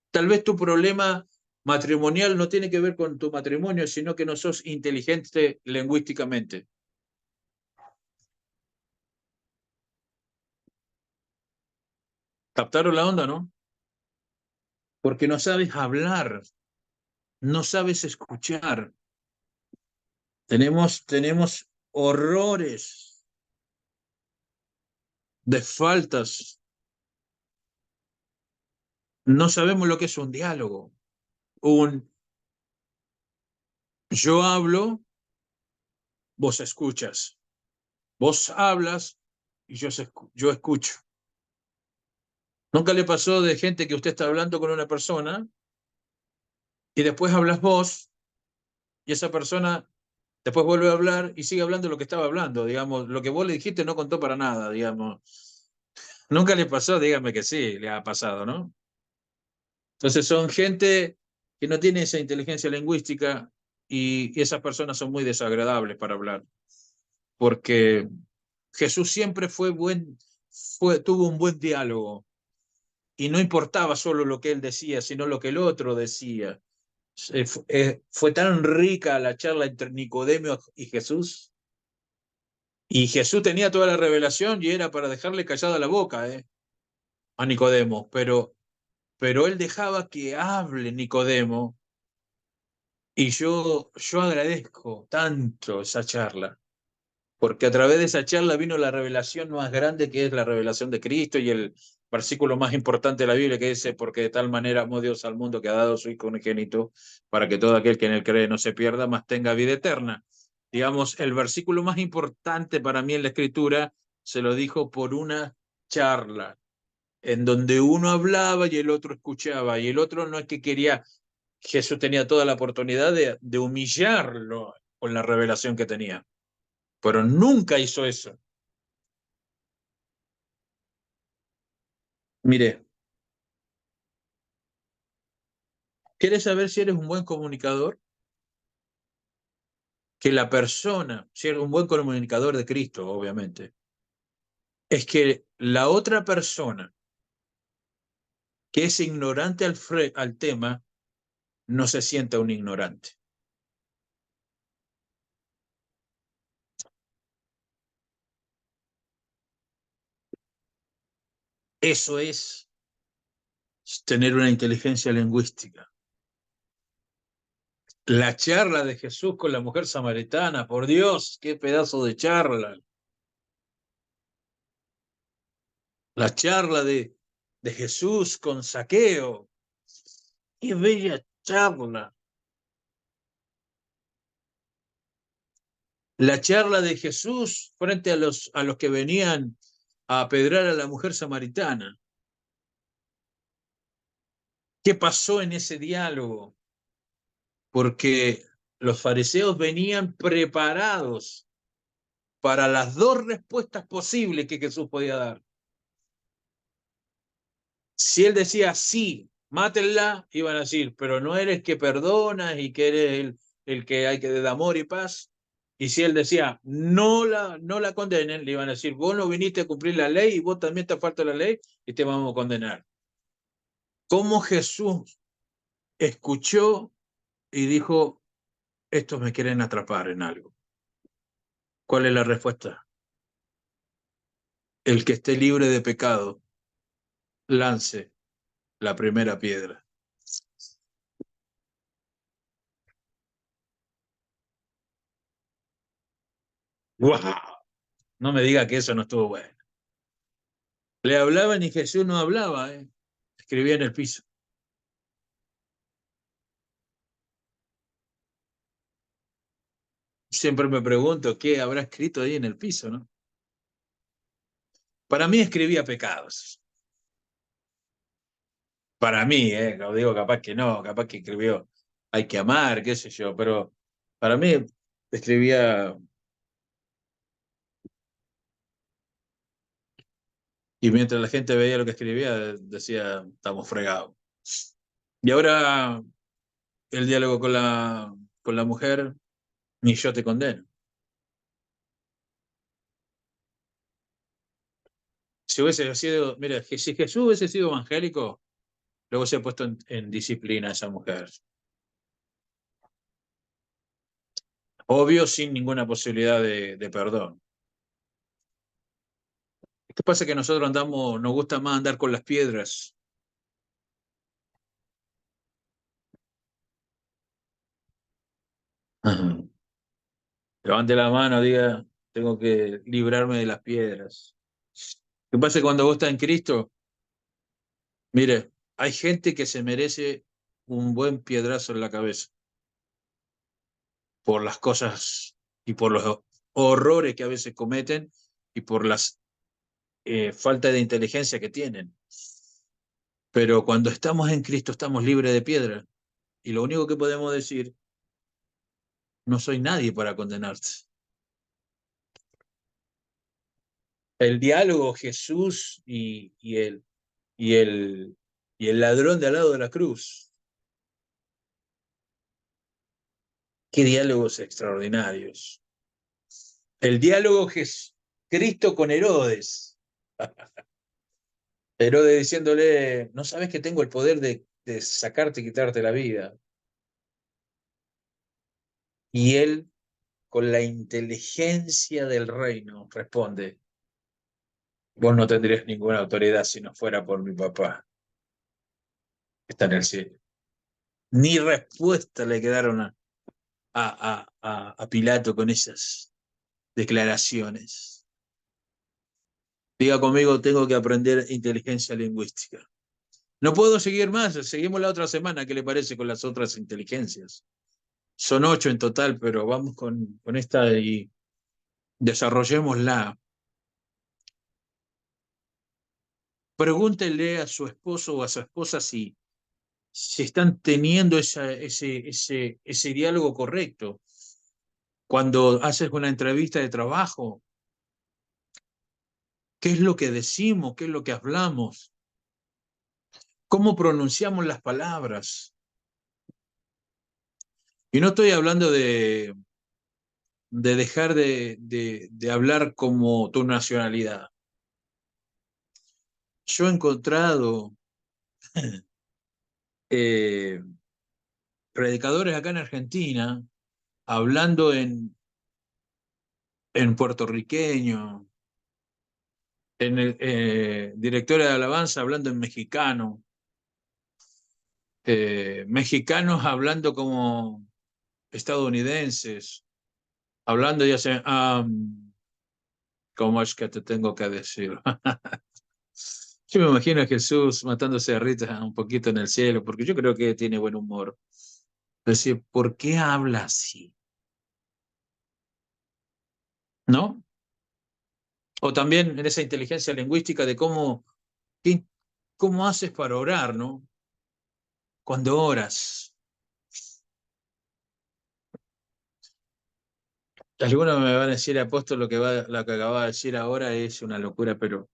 Tal vez tu problema matrimonial no tiene que ver con tu matrimonio, sino que no sos inteligente lingüísticamente. ¿Captaron la onda, no? Porque no sabes hablar, no sabes escuchar. Tenemos horrores de faltas. No sabemos lo que es un diálogo. Un yo hablo, vos escuchas. Vos hablas y yo escucho. ¿Nunca le pasó de gente que usted está hablando con una persona y después hablas vos y esa persona después vuelve a hablar y sigue hablando lo que estaba hablando? Digamos, lo que vos le dijiste no contó para nada, digamos. ¿Nunca le pasó? Dígame que sí, le ha pasado, ¿no? Entonces son gente que no tiene esa inteligencia lingüística y esas personas son muy desagradables para hablar, porque Jesús siempre tuvo un buen diálogo y no importaba solo lo que él decía, sino lo que el otro decía. Fue tan rica la charla entre Nicodemo y Jesús, y Jesús tenía toda la revelación y era para dejarle callada la boca, a Nicodemo, pero él dejaba que hable Nicodemo, y yo agradezco tanto esa charla, porque a través de esa charla vino la revelación más grande, que es la revelación de Cristo, y el versículo más importante de la Biblia, que dice, porque de tal manera amó Dios al mundo que ha dado su Hijo unigénito, para que todo aquel que en él cree no se pierda, mas tenga vida eterna. Digamos, el versículo más importante para mí en la Escritura se lo dijo por una charla, en donde uno hablaba y el otro escuchaba, y el otro no es que quería, Jesús tenía toda la oportunidad de humillarlo con la revelación que tenía, pero nunca hizo eso. Mire, ¿quieres saber si eres un buen comunicador? que la persona, ser un buen comunicador de Cristo, obviamente, es que la otra persona que es ignorante al tema no se sienta un ignorante. Eso es tener una inteligencia lingüística. La charla de Jesús con la mujer samaritana, por Dios, qué pedazo de charla. La charla de Jesús con Zaqueo, qué bella charla. La charla de Jesús frente a los que venían a apedrear a la mujer samaritana. ¿Qué pasó en ese diálogo? Porque los fariseos venían preparados para las dos respuestas posibles que Jesús podía dar. Si él decía sí, mátenla, iban a decir, pero no eres que perdonas y que eres el que hay que de amor y paz. Y si él decía no la condenen, le iban a decir, vos no viniste a cumplir la ley y vos también te falta la ley y te vamos a condenar. ¿Cómo Jesús escuchó y dijo, estos me quieren atrapar en algo? ¿Cuál es la respuesta? El que esté libre de pecado, lance la primera piedra. ¡Wow! No me diga que eso no estuvo bueno. Le hablaban y Jesús no hablaba, escribía en el piso. Siempre me pregunto qué habrá escrito ahí en el piso, ¿no? Para mí escribía pecados. Para mí, lo digo capaz que no, capaz que escribió hay que amar, qué sé yo, pero para mí escribía y mientras la gente veía lo que escribía decía estamos fregados. Y ahora el diálogo con la mujer, ni yo te condeno. Si hubiese sido, mira, si Jesús hubiese sido evangélico, luego se ha puesto en disciplina a esa mujer. Obvio, sin ninguna posibilidad de perdón. ¿Qué pasa? Que nosotros andamos, nos gusta más andar con las piedras. Ajá. Levante la mano, diga, tengo que librarme de las piedras. ¿Qué pasa cuando vos estás en Cristo? Mire, hay gente que se merece un buen piedrazo en la cabeza por las cosas y por los horrores que a veces cometen y por las falta de inteligencia que tienen. Pero cuando estamos en Cristo estamos libres de piedra. Y lo único que podemos decir, no soy nadie para condenarte. El diálogo Jesús y, el, y el ladrón de al lado de la cruz. Qué diálogos extraordinarios. El diálogo Cristo con Herodes. Herodes diciéndole, no sabes que tengo el poder de sacarte y quitarte la vida. Y él, con la inteligencia del reino, responde, vos no tendrías ninguna autoridad si no fuera por mi papá, que está en el cielo. Ni respuesta le quedaron a Pilato con esas declaraciones. Diga conmigo, tengo que aprender inteligencia lingüística. No puedo seguir más, seguimos la otra semana, ¿qué le parece con las otras inteligencias? Son 8 en total, pero vamos con esta y desarrollémosla. Pregúntele a su esposo o a su esposa si están teniendo ese diálogo correcto. Cuando haces una entrevista de trabajo, ¿qué es lo que decimos? ¿Qué es lo que hablamos? ¿Cómo pronunciamos las palabras? Y no estoy hablando de dejar de hablar como tu nacionalidad. Yo he encontrado eh, predicadores acá en Argentina hablando en puertorriqueño, directores de alabanza hablando en mexicano, mexicanos hablando como estadounidenses, hablando ya sea, ¿cómo es que te tengo que decir? Yo me imagino a Jesús matándose a Rita un poquito en el cielo, porque yo creo que tiene buen humor. Es decir, ¿por qué habla así? ¿No? O también en esa inteligencia lingüística de cómo haces para orar, ¿no? Cuando oras. Algunos me van a decir, apóstol, lo que acaba de decir ahora es una locura, pero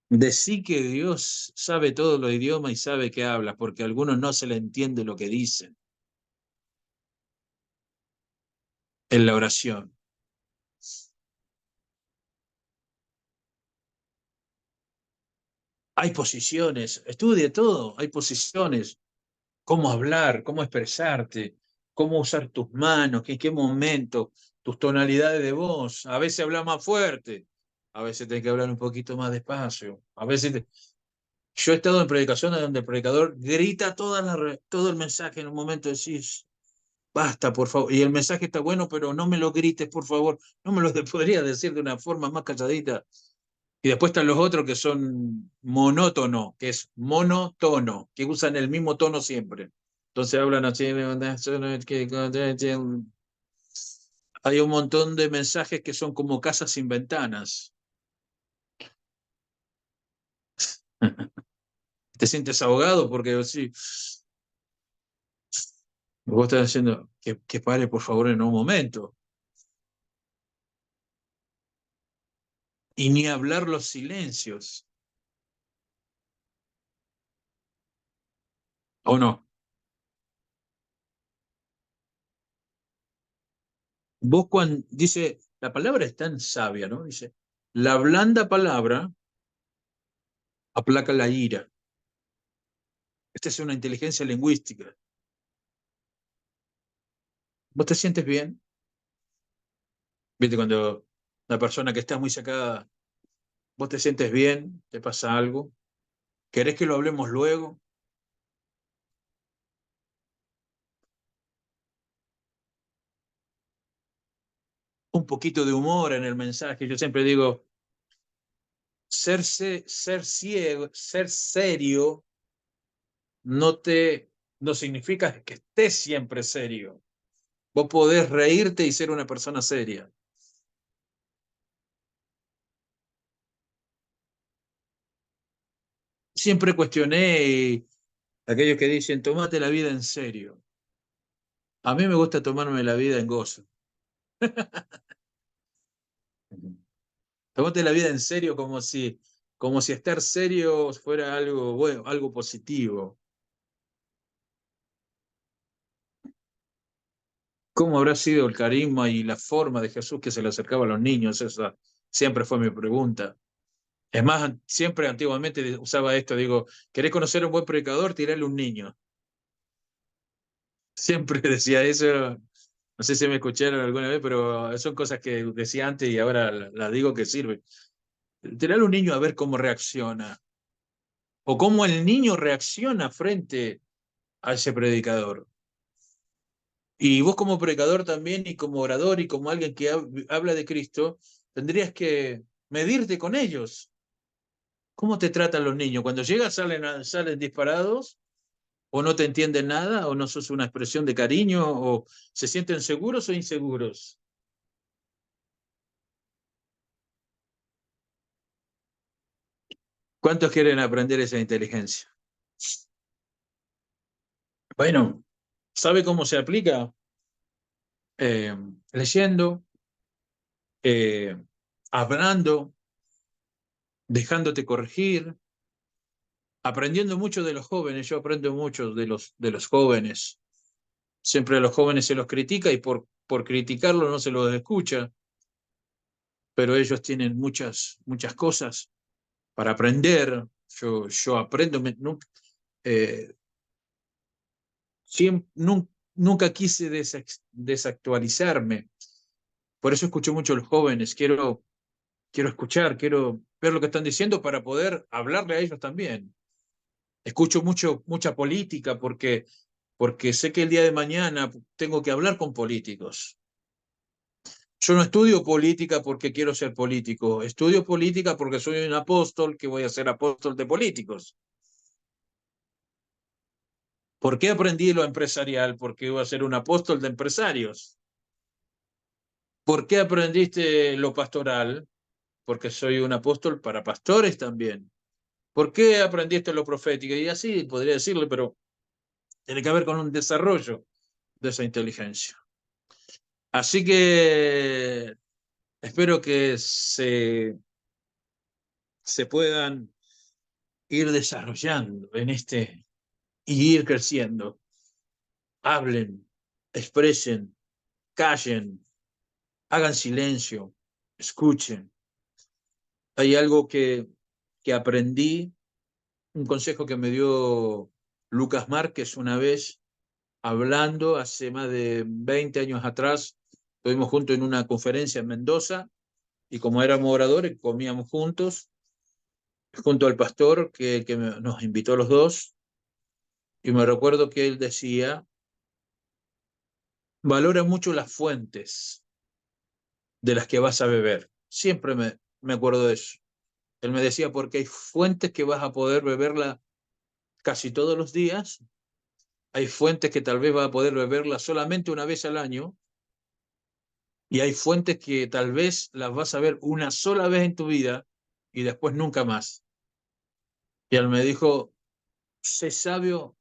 decí que Dios sabe todos los idiomas y sabe que habla, porque a algunos no se le entiende lo que dicen en la oración. Hay posiciones, estudie todo, hay posiciones, cómo hablar, cómo expresarte, cómo usar tus manos, en qué momento, tus tonalidades de voz. A veces habla más fuerte, a veces tenés que hablar un poquito más despacio, a veces yo he estado en predicaciones donde el predicador grita todo el mensaje en un momento decís, basta, por favor. Y el mensaje está bueno, pero no me lo grites, por favor. No me lo podría decir de una forma más calladita. Y después están los otros que son monótono, que es monotono, que usan el mismo tono siempre. Entonces hablan así. Hay un montón de mensajes que son como casas sin ventanas. Te sientes ahogado porque sí, vos estás diciendo que pare por favor en un momento. Y ni hablar los silencios, ¿o no? Vos cuando dice, la palabra es tan sabia, ¿no? Dice, la blanda palabra aplaca la ira. Esta es una inteligencia lingüística. ¿Vos te sientes bien? ¿Viste cuando la persona que está muy sacada, vos te sientes bien? ¿Te pasa algo? ¿Querés que lo hablemos luego? Un poquito de humor en el mensaje. Yo siempre digo, ser ciego, ser serio no te no significa que estés siempre serio. Vos podés reírte y ser una persona seria. Siempre cuestioné aquellos que dicen, tomate la vida en serio. A mí me gusta tomarme la vida en gozo. Tomate la vida en serio como si estar serio fuera algo bueno, algo positivo. ¿Cómo habrá sido el carisma y la forma de Jesús que se le acercaba a los niños? Esa siempre fue mi pregunta. Es más, siempre antiguamente usaba esto, digo, ¿querés conocer a un buen predicador? Tirarle un niño. Siempre decía eso. No sé si me escucharon alguna vez, pero son cosas que decía antes y ahora las digo que sirven. Tirarle un niño a ver cómo reacciona. O cómo el niño reacciona frente a ese predicador. Y vos como predicador también y como orador y como alguien que habla de Cristo, tendrías que medirte con ellos. ¿Cómo te tratan los niños? Cuando llegas salen disparados o no te entienden nada o no sos una expresión de cariño o se sienten seguros o inseguros. ¿Cuántos quieren aprender esa inteligencia? Bueno, ¿sabe cómo se aplica? Eh, Leyendo, eh, hablando, dejándote corregir, aprendiendo mucho de los jóvenes. Yo aprendo mucho de los jóvenes. Siempre a los jóvenes se los critica y por criticarlo no se los escucha, pero ellos tienen muchas cosas para aprender. Yo aprendo, eh, nunca quise desactualizarme. Por eso escucho mucho a los jóvenes. Quiero escuchar, quiero ver lo que están diciendo para poder hablarle a ellos también. Escucho mucha política porque sé que el día de mañana tengo que hablar con políticos. Yo no estudio política porque quiero ser político, estudio política porque soy un apóstol que voy a ser apóstol de políticos. ¿Por qué aprendí lo empresarial? Porque iba a ser un apóstol de empresarios. ¿Por qué aprendiste lo pastoral? Porque soy un apóstol para pastores también. ¿Por qué aprendiste lo profético? Y así podría decirle, pero tiene que ver con un desarrollo de esa inteligencia. Así que espero que se puedan ir desarrollando en y ir creciendo. Hablen, expresen, callen, hagan silencio, escuchen. Hay algo que aprendí, un consejo que me dio Lucas Márquez una vez, hablando hace más de 20 años atrás. Estuvimos juntos en una conferencia en Mendoza y como éramos oradores, comíamos juntos, junto al pastor que nos invitó a los dos. Y me recuerdo que él decía, valora mucho las fuentes de las que vas a beber. Siempre me acuerdo de eso. Él me decía, porque hay fuentes que vas a poder beberla casi todos los días, hay fuentes que tal vez vas a poder beberla solamente una vez al año, y hay fuentes que tal vez las vas a ver una sola vez en tu vida y después nunca más. Y él me dijo, sé sabio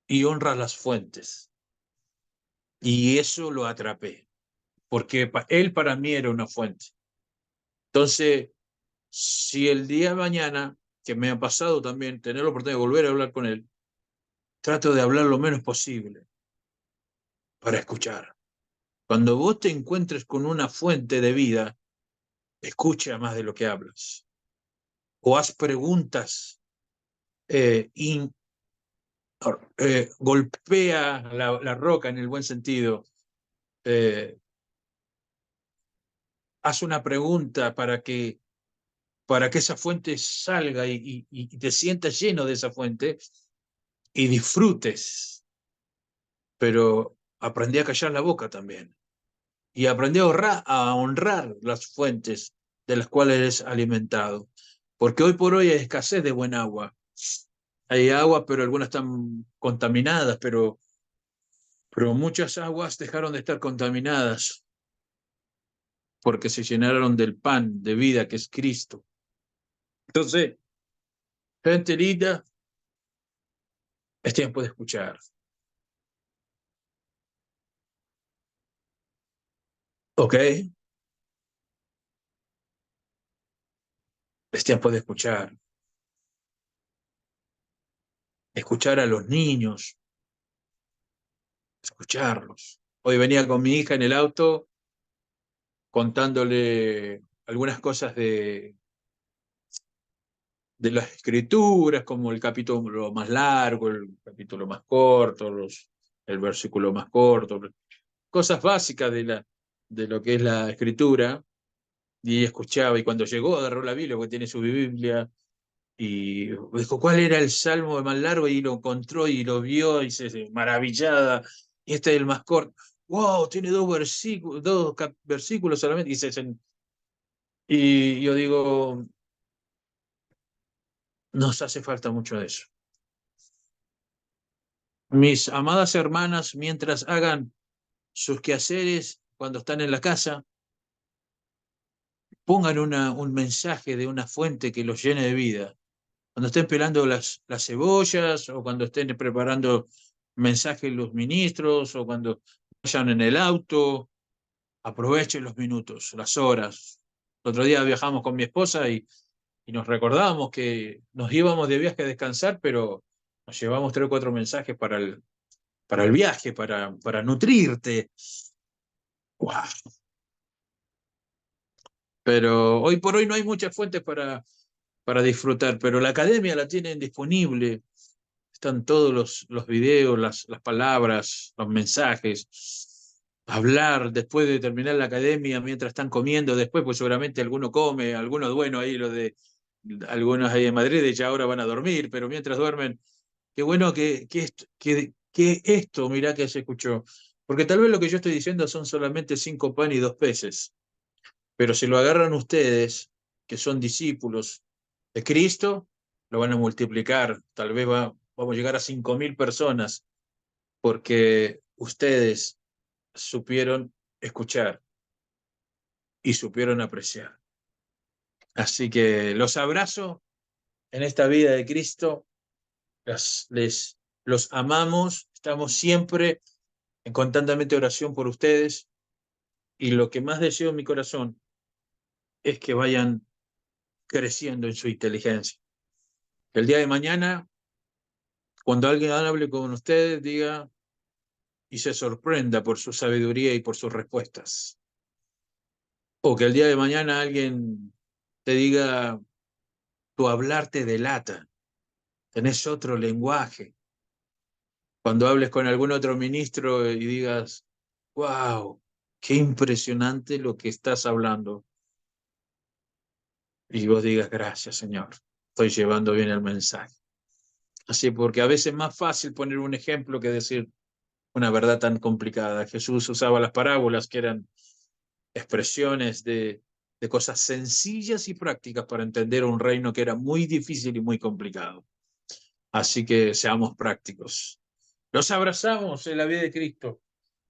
y honra las fuentes. Y eso lo atrapé, porque él para mí era una fuente. Entonces, si el día de mañana, que me ha pasado también, tener la oportunidad de volver a hablar con él, trato de hablar lo menos posible para escuchar. Cuando vos te encuentres con una fuente de vida, escucha más de lo que hablas. O haz preguntas, y golpea la roca en el buen sentido. Haz una pregunta para que esa fuente salga y te sientas lleno de esa fuente y disfrutes. Pero aprendí a callar la boca también. Y aprendí a honrar las fuentes de las cuales eres alimentado. Porque hoy por hoy hay escasez de buen agua. Hay agua, pero algunas están contaminadas, pero muchas aguas dejaron de estar contaminadas porque se llenaron del pan de vida que es Cristo. Entonces, gente linda, es tiempo de escuchar. ¿Ok? Es tiempo de escuchar. Escuchar a los niños, escucharlos. Hoy venía con mi hija en el auto contándole algunas cosas de las escrituras, como el capítulo más largo, el capítulo más corto, el versículo más corto, cosas básicas de lo que es la escritura, y ella escuchaba, y cuando llegó agarró la Biblia, porque tiene su Biblia, y dijo, ¿cuál era el salmo más largo? Y lo encontró y lo vio, y se maravillada, y este es el más corto. ¡Wow! Tiene dos versículos solamente, y yo digo, nos hace falta mucho de eso. Mis amadas hermanas, mientras hagan sus quehaceres, cuando están en la casa, pongan un mensaje de una fuente que los llene de vida. Cuando estén pelando las cebollas, o cuando estén preparando mensajes los ministros, o cuando vayan en el auto, aprovechen los minutos, las horas. El otro día viajamos con mi esposa y nos recordábamos que nos íbamos de viaje a descansar, pero nos llevamos 3 o 4 mensajes para para el viaje, para nutrirte. ¡Wow! Pero hoy por hoy no hay muchas fuentes para disfrutar, pero la academia la tienen disponible. Están todos los videos, las palabras, los mensajes. Hablar después de terminar la academia, mientras están comiendo, después, pues seguramente alguno come, algunos, bueno, ahí lo de algunos ahí en Madrid ya ahora van a dormir, pero mientras duermen, qué bueno que esto, mirá que se escuchó. Porque tal vez lo que yo estoy diciendo son solamente 5 panes y 2 peces. Pero si lo agarran ustedes, que son discípulos de Cristo, lo van a multiplicar. Tal vez vamos a llegar a 5.000 personas porque ustedes supieron escuchar y supieron apreciar. Así que los abrazo en esta vida de Cristo. Los amamos. Estamos siempre en constantemente oración por ustedes. Y lo que más deseo en mi corazón es que vayan creciendo en su inteligencia. Que el día de mañana, cuando alguien hable con ustedes, diga y se sorprenda por su sabiduría y por sus respuestas. O que el día de mañana alguien te diga, tu hablar te delata, tenés otro lenguaje. Cuando hables con algún otro ministro y digas, wow, qué impresionante lo que estás hablando. Y vos digas, gracias, Señor, estoy llevando bien el mensaje. Así, porque a veces es más fácil poner un ejemplo que decir una verdad tan complicada. Jesús usaba las parábolas, que eran expresiones de cosas sencillas y prácticas para entender un reino que era muy difícil y muy complicado. Así que seamos prácticos. Los abrazamos en la vida de Cristo.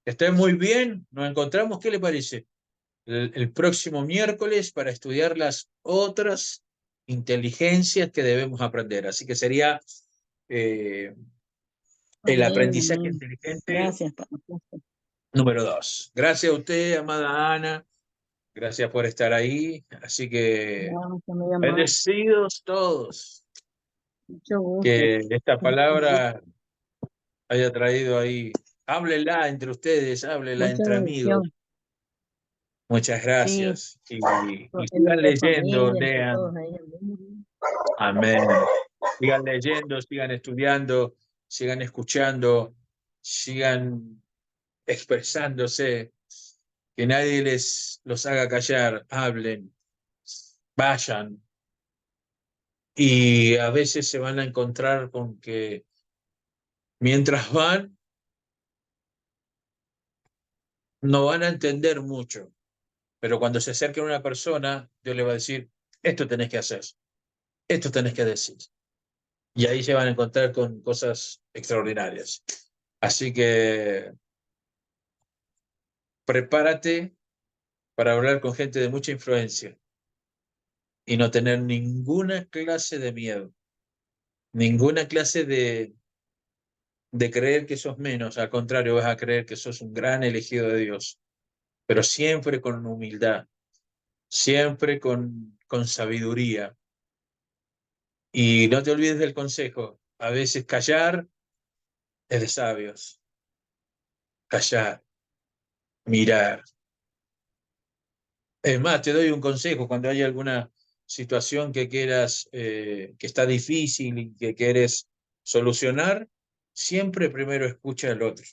Que estén muy bien. Nos encontramos, ¿qué le parece? El próximo miércoles para estudiar las otras inteligencias que debemos aprender. Así que sería el Amén, aprendizaje amén. inteligente Gracias, Pastor. número 2. Gracias a usted, amada Ana. Gracias por estar ahí. Así que Gracias, muy amable. bendecidos todos. Mucho gusto. Que esta palabra haya traído ahí. Háblela entre ustedes, háblela Mucha entre amigos. bendición. Muchas Sí, gracias. Y en sigan nuestra leyendo, familia, entre lean. todos ahí. Amén. Amén. Sigan leyendo, sigan estudiando, sigan escuchando, sigan expresándose. Que nadie los haga callar. Hablen, vayan. Y a veces se van a encontrar con que mientras van, no van a entender mucho, pero cuando se acerque a una persona, Dios le va a decir, esto tenés que hacer, esto tenés que decir. Y ahí se van a encontrar con cosas extraordinarias. Así que prepárate para hablar con gente de mucha influencia y no tener ninguna clase de miedo, ninguna clase de creer que sos menos, al contrario, vas a creer que sos un gran elegido de Dios, pero siempre con humildad, siempre con sabiduría. Y no te olvides del consejo, a veces callar es de sabios, callar, mirar. Es más, te doy un consejo, cuando haya alguna situación que quieras, que está difícil y que quieres solucionar, siempre primero escucha al otro.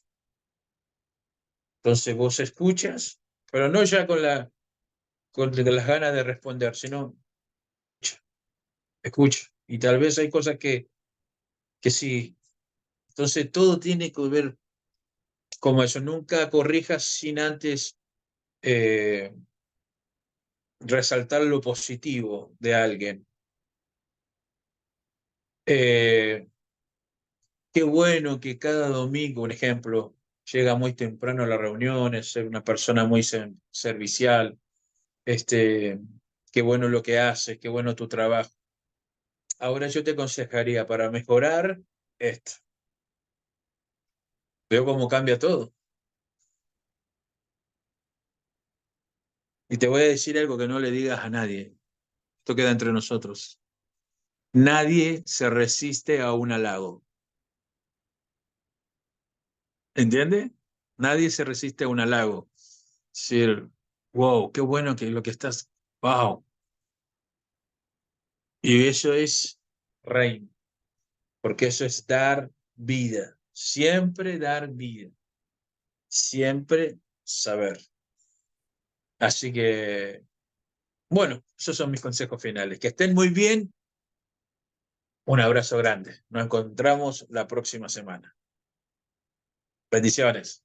Entonces vos escuchas, pero no ya con las ganas de responder, sino escucha. Y tal vez hay cosas que sí. Entonces todo tiene que ver como eso. Nunca corrijas sin antes eh, resaltar lo positivo de alguien. Eh, Qué bueno que cada domingo, un ejemplo, llega muy temprano a las reuniones, ser una persona muy servicial. Este, qué bueno lo que haces, qué bueno tu trabajo. Ahora yo te aconsejaría para mejorar esto. Veo cómo cambia todo. Y te voy a decir algo que no le digas a nadie. Esto queda entre nosotros. Nadie se resiste a un halago. ¿Entiende? Nadie se resiste a un halago. Es decir, wow, qué bueno que lo que estás, wow. Y eso es reino, porque eso es dar vida, siempre dar vida, siempre saber. Así que, bueno, esos son mis consejos finales. Que estén muy bien. Un abrazo grande. Nos encontramos la próxima semana. Bendiciones.